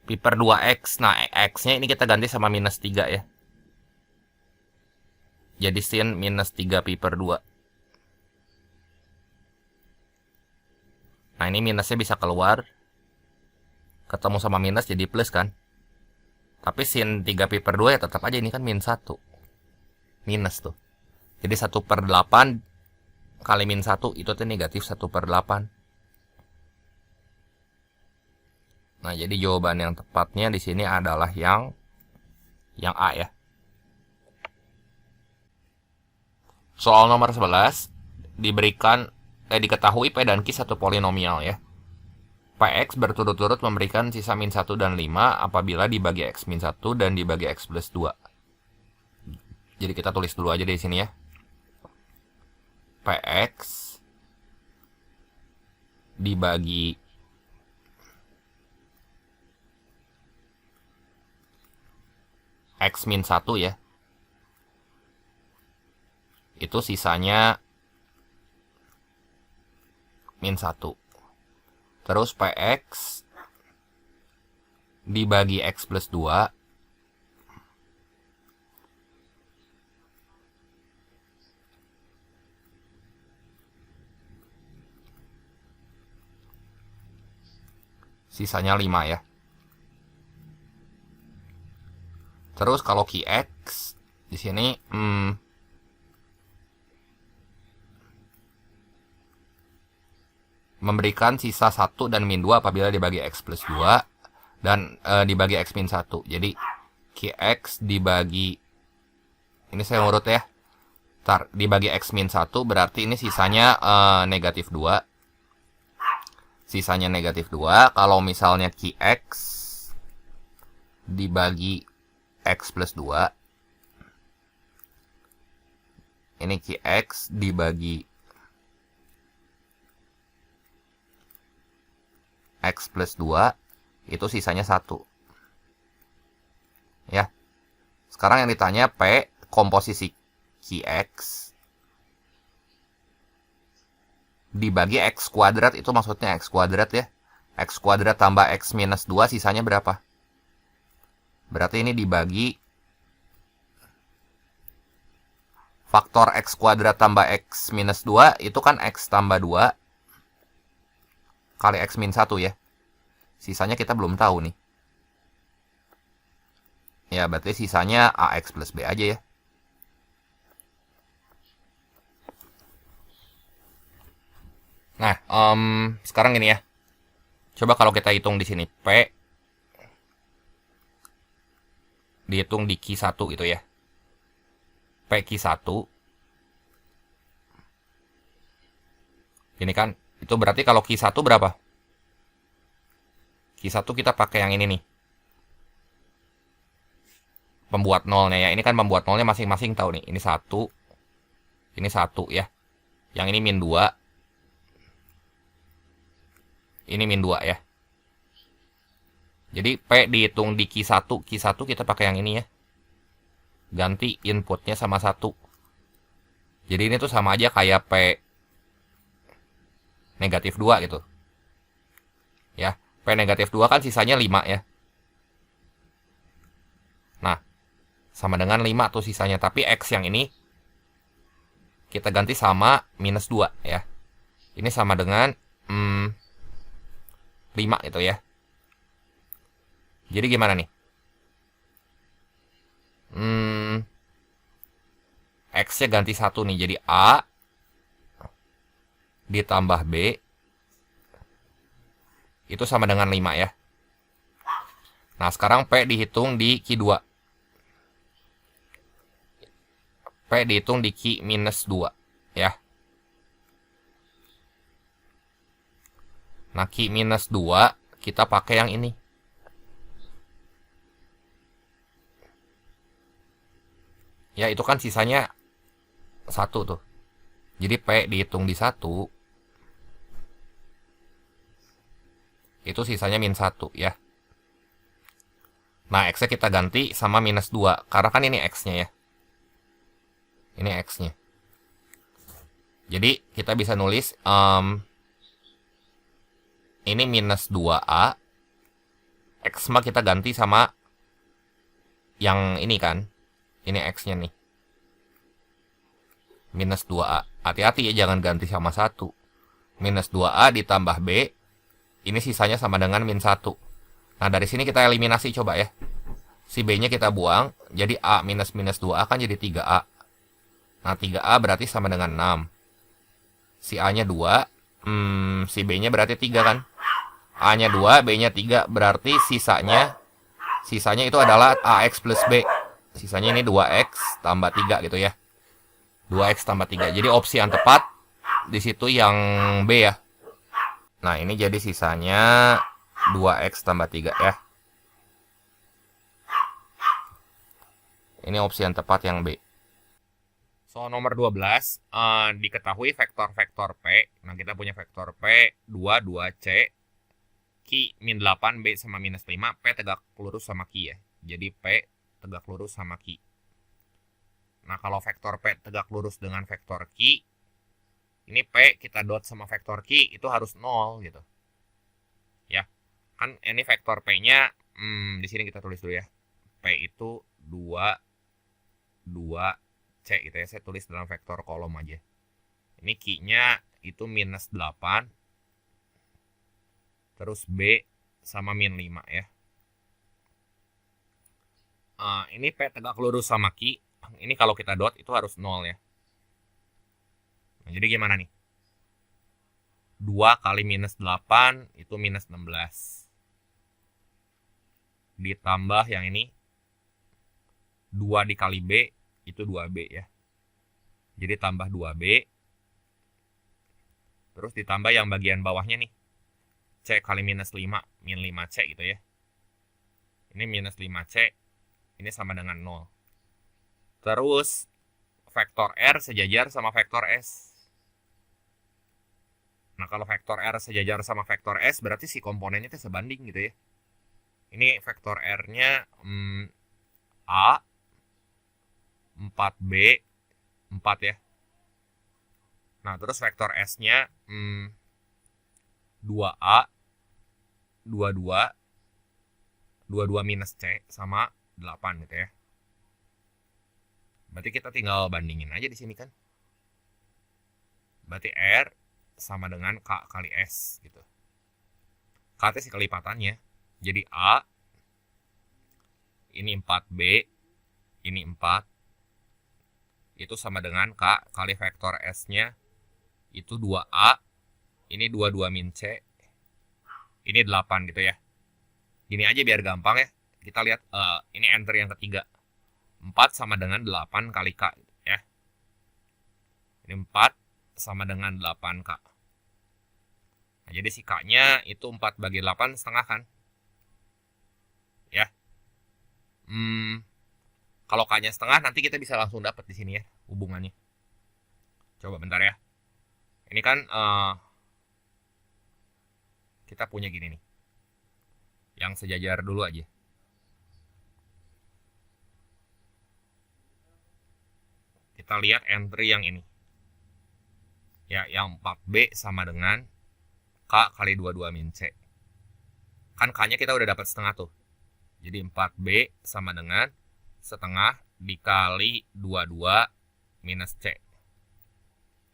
pi per 2X. Nah, X-nya ini kita ganti sama minus 3 ya. Jadi sin minus 3 pi per 2. Nah, ini minusnya bisa keluar. Ketemu sama minus jadi plus kan. Tapi sin 3 pi per 2 ya tetap aja ini kan min 1. Minus tuh. Jadi 1/8 kali min 1 itu tuh negatif 1/8. Nah, jadi jawaban yang tepatnya di sini adalah yang A ya. Soal nomor 11 diketahui P dan Q satu polinomial ya. Px berturut-turut memberikan sisa min 1 dan 5 apabila dibagi X min 1 dan dibagi X plus 2. Jadi kita tulis dulu aja di sini ya. Px dibagi X min 1 ya. Itu sisanya min 1. Terus Px dibagi X plus 2 sisanya 5 ya. Terus kalau Qx di sini memberikan sisa 1 dan min 2 apabila dibagi X plus 2 dan dibagi X min 1. Jadi Qx dibagi, ini saya urut ya, dibagi X min 1 berarti ini sisanya negatif 2. Sisanya negatif 2. Kalau misalnya Qx dibagi X plus 2, ini Qx dibagi X plus 2 itu sisanya 1 ya. Sekarang yang ditanya P komposisi Qx dibagi X kuadrat, itu maksudnya X kuadrat ya. X kuadrat tambah X minus 2 sisanya berapa? Berarti ini dibagi faktor X kuadrat tambah X minus 2 itu kan X tambah 2 kali X min 1 ya. Sisanya kita belum tahu nih. Ya berarti sisanya AX plus B aja ya. Nah, sekarang gini ya. Coba kalau kita hitung di sini P dihitung di Q1 gitu ya. P Q1. Ini kan itu berarti kalau Q1 berapa? Q1 kita pakai yang ini nih. Pembuat nolnya ya. Ini kan pembuat nolnya masing-masing tahu nih. Ini 1. Ini 1 ya. Yang ini min 2. Ini min 2 ya. Jadi P dihitung di Q1. Q1 kita pakai yang ini ya. Ganti inputnya sama 1. Jadi ini tuh sama aja kayak P negatif 2 gitu. Ya. P negatif 2 kan sisanya 5 ya. Nah. Sama dengan 5 tuh sisanya. Tapi X yang ini kita ganti sama minus 2 ya. Ini sama dengan 5 itu ya. Jadi gimana nih? X-nya ganti 1 nih. Jadi A ditambah B itu sama dengan 5 ya. Nah sekarang P dihitung di Q2. P dihitung di Q minus 2 ya. Nah Q minus 2 kita pakai yang ini. Ya itu kan sisanya 1 tuh. Jadi P dihitung di 1. Itu sisanya min 1 ya. Nah X-nya kita ganti sama minus 2. Karena kan ini X-nya ya. Ini X-nya. Jadi kita bisa nulis ini minus 2A. X mah kita ganti sama yang ini kan. Ini X-nya nih. Minus 2A. Hati-hati ya jangan ganti sama 1. Minus 2A ditambah B. Ini sisanya sama dengan min 1. Nah dari sini kita eliminasi coba ya. Si B-nya kita buang. Jadi A minus minus 2A kan jadi 3A. Nah 3A berarti sama dengan 6. Si A-nya 2. Si B-nya berarti 3 kan. A-nya 2, B-nya 3. Berarti sisanya itu adalah AX plus B. Sisanya ini 2X tambah 3 gitu ya. 2X tambah 3. Jadi opsi yang tepat di situ yang B ya. Nah, ini jadi sisanya 2X tambah 3 ya. Ini opsi yang tepat yang B. So, nomor 12, diketahui vektor-vektor P. Nah, kita punya vektor P, 2, 2C, Q, min 8, B sama minus 5, P tegak lurus sama Q ya. Jadi P tegak lurus sama Q. Nah, kalau vektor P tegak lurus dengan vektor Q, ini P kita dot sama vektor Q, itu harus 0 gitu. Ya, kan ini vektor P-nya, di sini kita tulis dulu ya. P itu 2, 2C gitu ya. Saya tulis dalam vektor kolom aja. Ini Q-nya itu minus 8. Terus B sama min 5 ya. Ini P tegak lurus sama Q. Ini kalau kita dot itu harus 0 ya. Nah, jadi gimana nih? 2 kali minus 8 itu minus 16. Ditambah yang ini 2 dikali B itu 2B ya. Jadi tambah 2B. Terus ditambah yang bagian bawahnya nih. C kali minus 5, min 5C gitu ya. Ini minus 5C, ini sama dengan 0. Terus, vektor R sejajar sama vektor S. Nah, kalau vektor R sejajar sama vektor S, berarti si komponennya itu sebanding gitu ya. Ini vektor R-nya A, 4B, 4 ya. Nah, terus vektor S-nya 2A, 22, 22 minus C sama 8 gitu ya. Berarti kita tinggal bandingin aja di sini kan. Berarti R sama dengan K kali S gitu. K itu sih kelipatannya. Jadi A, ini 4B, ini 4. Itu sama dengan K kali vektor S-nya itu 2A, ini 22 min C, ini 8 gitu ya. Gini aja biar gampang ya. Kita lihat ini enter yang ketiga. 4 sama dengan 8 kali K ya. Ini 4 sama dengan 8K. Nah, jadi si K-nya itu 4 bagi 8 setengah kan. Ya. Kalau K-nya setengah nanti kita bisa langsung dapat di sini ya hubungannya. Coba bentar ya. Ini kan kita punya gini nih. Yang sejajar dulu aja. Kita lihat entry yang ini. Ya, yang 4B sama dengan K kali 22 min C. Kan K-nya kita udah dapat setengah tuh. Jadi 4B sama dengan setengah dikali 22 minus C.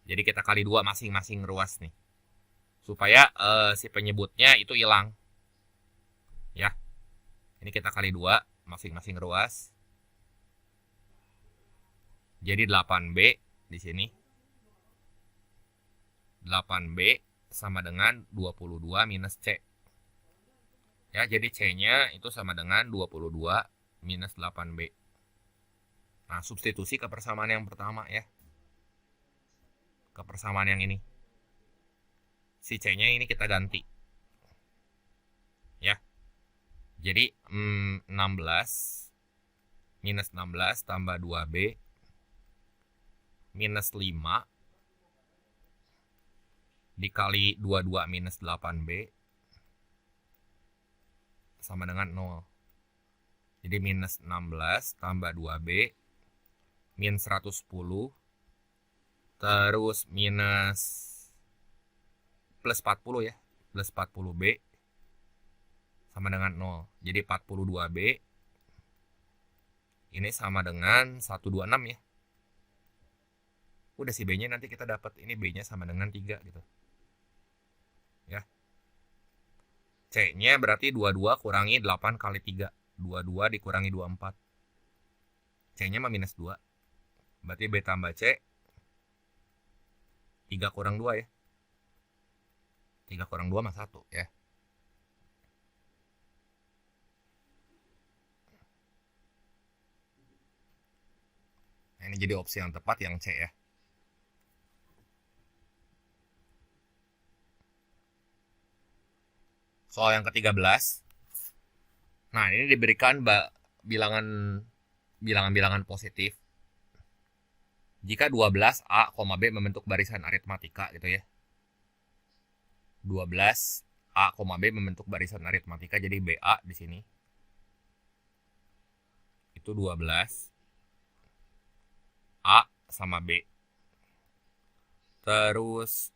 Jadi kita kali 2 masing-masing ruas nih. Supaya si penyebutnya itu hilang. Ya. Ini kita kali 2 masing-masing ruas. Jadi 8B di sini. 8B sama dengan 22 minus C. Ya, jadi C-nya itu sama dengan 22 minus 8B. Nah, substitusi ke persamaan yang pertama ya. Ke persamaan yang ini. Si C-nya ini kita ganti. Ya. Jadi 16 minus 16 tambah 2B minus 5 dikali 22 minus 8B sama dengan 0. Jadi minus 16 tambah 2B min 110 terus minus plus 40 ya. Plus 40B sama dengan 0. Jadi 42B ini sama dengan 126 ya. Udah si B-nya nanti kita dapat ini B-nya sama dengan 3 gitu. Ya. C-nya berarti 22 kurangi 8 kali 3. 22 dikurangi 24. C-nya mah minus 2. Berarti B tambah C 3 kurang 2 ya. 3 kurang 2 mah 1 ya. Nah, ini jadi opsi yang tepat yang C ya. Soal yang ke-13. Nah, ini diberikan bilangan-bilangan positif. Jika 12A, B membentuk barisan aritmatika gitu ya. 12A, B membentuk barisan aritmatika, jadi BA di sini. Itu 12 A sama B. Terus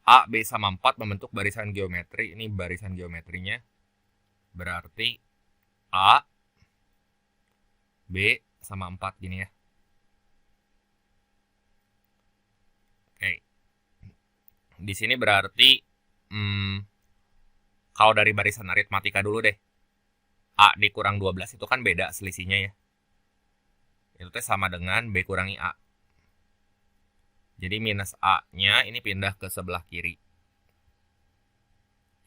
A, B sama 4 membentuk barisan geometri. Ini barisan geometrinya. Berarti A, B sama 4 gini ya. Oke. Di sini berarti kalau dari barisan aritmatika dulu deh. A dikurang 12 itu kan beda selisihnya ya. Itu teh sama dengan B kurangi A. Jadi minus A-nya ini pindah ke sebelah kiri.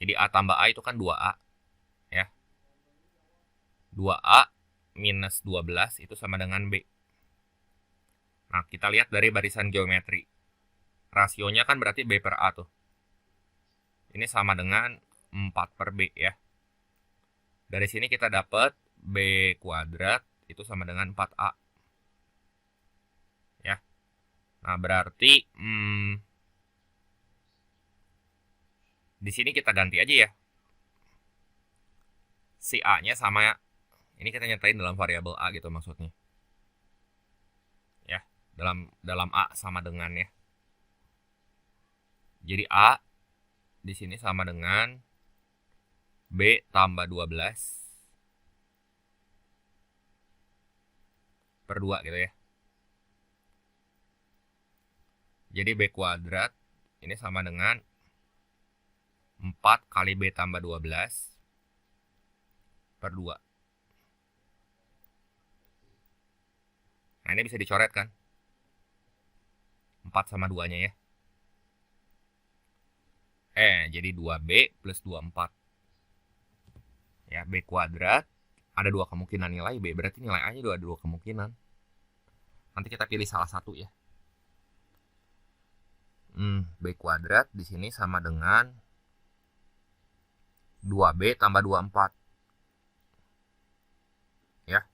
Jadi A tambah A itu kan 2A. Ya. 2A minus 12 itu sama dengan B. Nah, kita lihat dari barisan geometri. Rasionya kan berarti B per A tuh. Ini sama dengan 4 per B ya. Dari sini kita dapat B kuadrat itu sama dengan 4A. Ya. Nah, berarti di sini kita ganti aja ya. Si A-nya sama, ini kita nyatain dalam variabel A gitu maksudnya. Ya, dalam A sama dengan ya. Jadi A di sini sama dengan B tambah 12 per 2 gitu ya. Jadi B kuadrat ini sama dengan 4 kali B tambah 12 per 2. Nah, ini bisa dicoret kan? 4 sama 2-nya ya. Jadi 2B plus 24. Ya, B kuadrat. Ada 2 kemungkinan nilai B. Berarti nilai A-nya ada 2 kemungkinan. Nanti kita pilih salah satu ya. B kuadrat di sini sama dengan 2B tambah 24. Ya.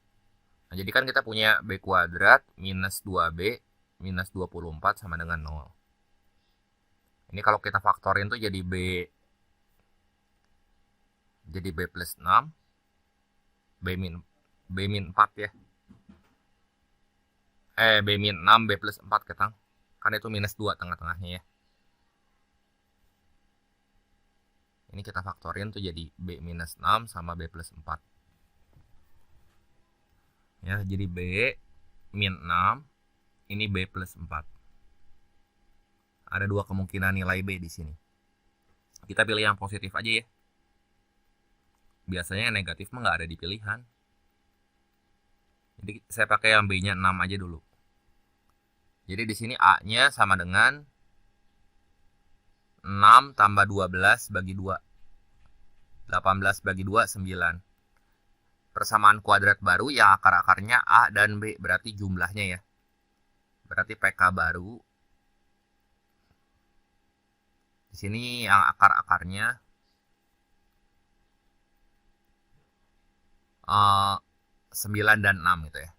Nah, jadi kan kita punya B kuadrat minus 2B minus 24 sama dengan 0. Ini kalau kita faktorin tuh jadi B plus 6, B min 4 ya. B min 6, B plus 4 ketang. Kan itu minus 2 tengah-tengahnya ya. Ini kita faktorin tuh jadi B minus 6 sama B plus 4. Ya, jadi B min 6, ini B plus 4. Ada 2 kemungkinan nilai B di sini. Kita pilih yang positif aja ya. Biasanya yang negatif mah nggak ada di pilihan. Jadi saya pakai yang B-nya 6 aja dulu. Jadi di sini A-nya sama dengan 6 tambah 12 bagi 2. 18 bagi 2, 9. Persamaan kuadrat baru yang akar-akarnya A dan B. Berarti jumlahnya ya. Berarti PK baru. Di sini yang akar-akarnya 9 dan 6 gitu ya.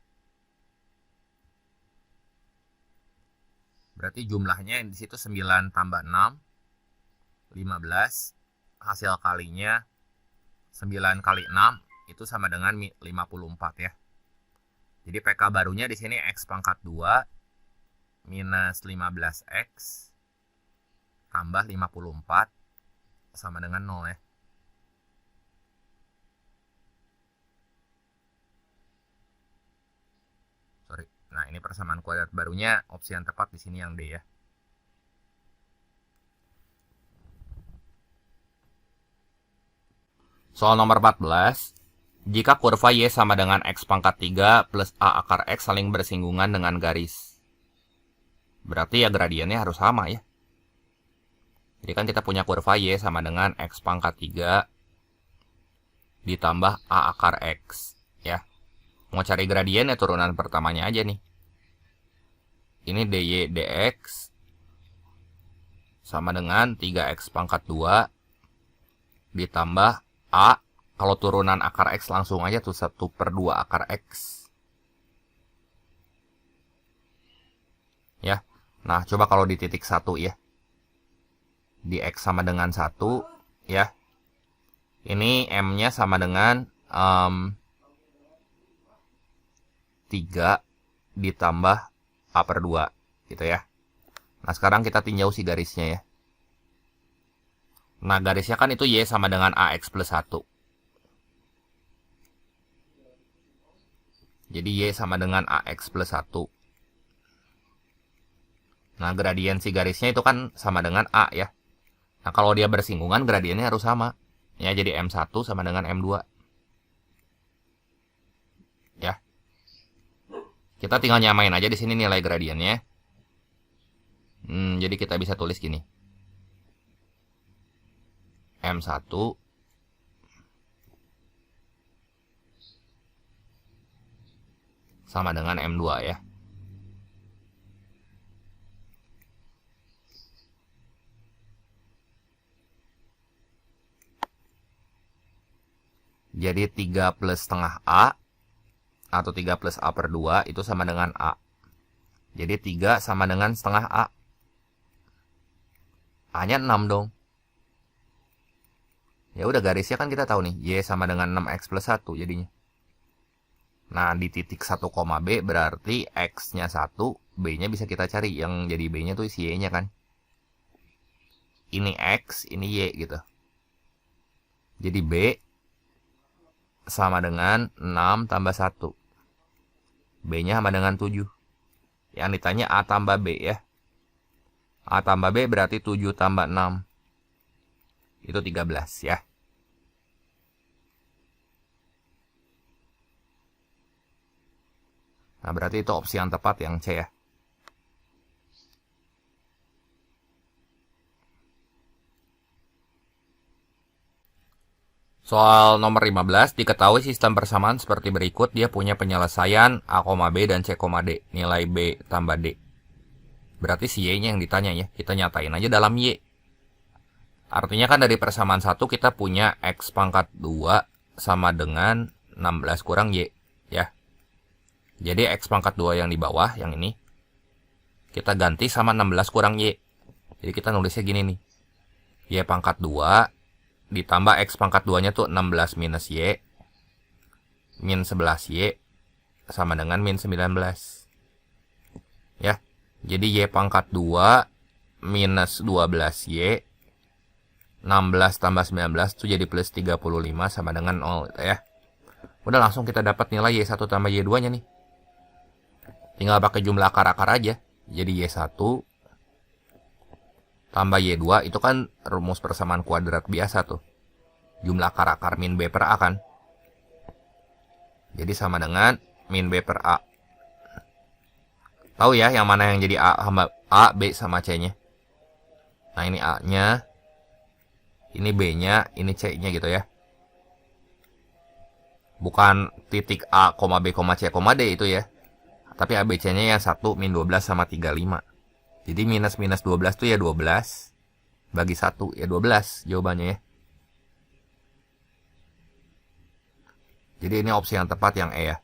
Berarti jumlahnya di situ 9 tambah 6 15. Hasil kalinya 9 kali 6 itu sama dengan 54 ya. Jadi PK barunya di sini X pangkat 2 minus 15X tambah 54 sama dengan 0 ya. Sorry. Nah, ini persamaan kuadrat barunya, opsi yang tepat di sini yang D ya. Soal nomor 14. Jika kurva Y sama dengan X pangkat 3 plus A akar X saling bersinggungan dengan garis. Berarti ya gradiennya harus sama ya. Jadi kan kita punya kurva Y sama dengan X pangkat 3 ditambah A akar X. Ya. Mau cari gradiennya turunan pertamanya aja nih. Ini dy dx sama dengan 3x pangkat 2 ditambah A. Kalau turunan akar X langsung aja tuh 1/2 akar X. Ya. Nah, coba kalau di titik 1 ya. Di X sama dengan 1 ya. Ini M-nya sama dengan 3 ditambah A/2 gitu ya. Nah, sekarang kita tinjau si garisnya ya. Nah, garisnya kan itu Y sama dengan AX plus 1. Jadi Y sama dengan AX plus 1. Nah, gradien si garisnya itu kan sama dengan A ya. Nah, kalau dia bersinggungan, gradiennya harus sama. Ya, jadi M1 sama dengan M2. Ya. Kita tinggal nyamain aja di sini nilai gradiennya. Jadi kita bisa tulis gini. M1 sama dengan M2 ya. Jadi 3 plus setengah A atau 3 plus A/2 itu sama dengan A. Jadi 3 sama dengan setengah A. A-nya 6 dong. Ya udah, garisnya kan kita tahu nih. Y sama dengan 6X plus 1 jadinya. Nah, di titik 1, B berarti X-nya 1, B-nya bisa kita cari. Yang jadi B-nya tuh si Y-nya kan. Ini X, ini Y gitu. Jadi B sama dengan 6 tambah 1. B-nya sama dengan 7. Yang ditanya A tambah B ya. A tambah B berarti 7 tambah 6. Itu 13 ya. Nah, berarti itu opsi yang tepat yang C ya. Soal nomor 15, diketahui sistem persamaan seperti berikut. Dia punya penyelesaian A, B, dan C, D. Nilai B tambah D. Berarti si Y-nya yang ditanya ya. Kita nyatain aja dalam Y. Artinya kan dari persamaan 1 kita punya X pangkat 2 sama dengan 16 kurang Y. Ya. Jadi X pangkat 2 yang di bawah, yang ini. Kita ganti sama 16 kurang Y. Jadi kita nulisnya gini nih. Y pangkat 2 ditambah X pangkat 2-nya tuh 16 minus Y. Min 11 Y sama dengan min 19. Ya. Jadi Y pangkat 2 minus 12 Y. 16 tambah 19 itu jadi plus 35 sama dengan 0 gitu ya. Udah langsung kita dapat nilai Y1 tambah Y2-nya nih. Tinggal pakai jumlah akar-akar aja. Jadi Y1 tambah Y2 itu kan rumus persamaan kuadrat biasa tuh. Jumlah akar-akar min B per A kan. Jadi sama dengan min B per A. Tahu ya yang mana yang jadi A, B sama C-nya. Nah ini A-nya. Ini B-nya, ini C-nya gitu ya. Bukan titik A, B, C, D itu ya. Tapi ABC-nya yang 1, min 12 sama 35. Jadi minus 12 itu ya 12. Bagi 1 ya 12 jawabannya ya. Jadi ini opsi yang tepat yang E ya.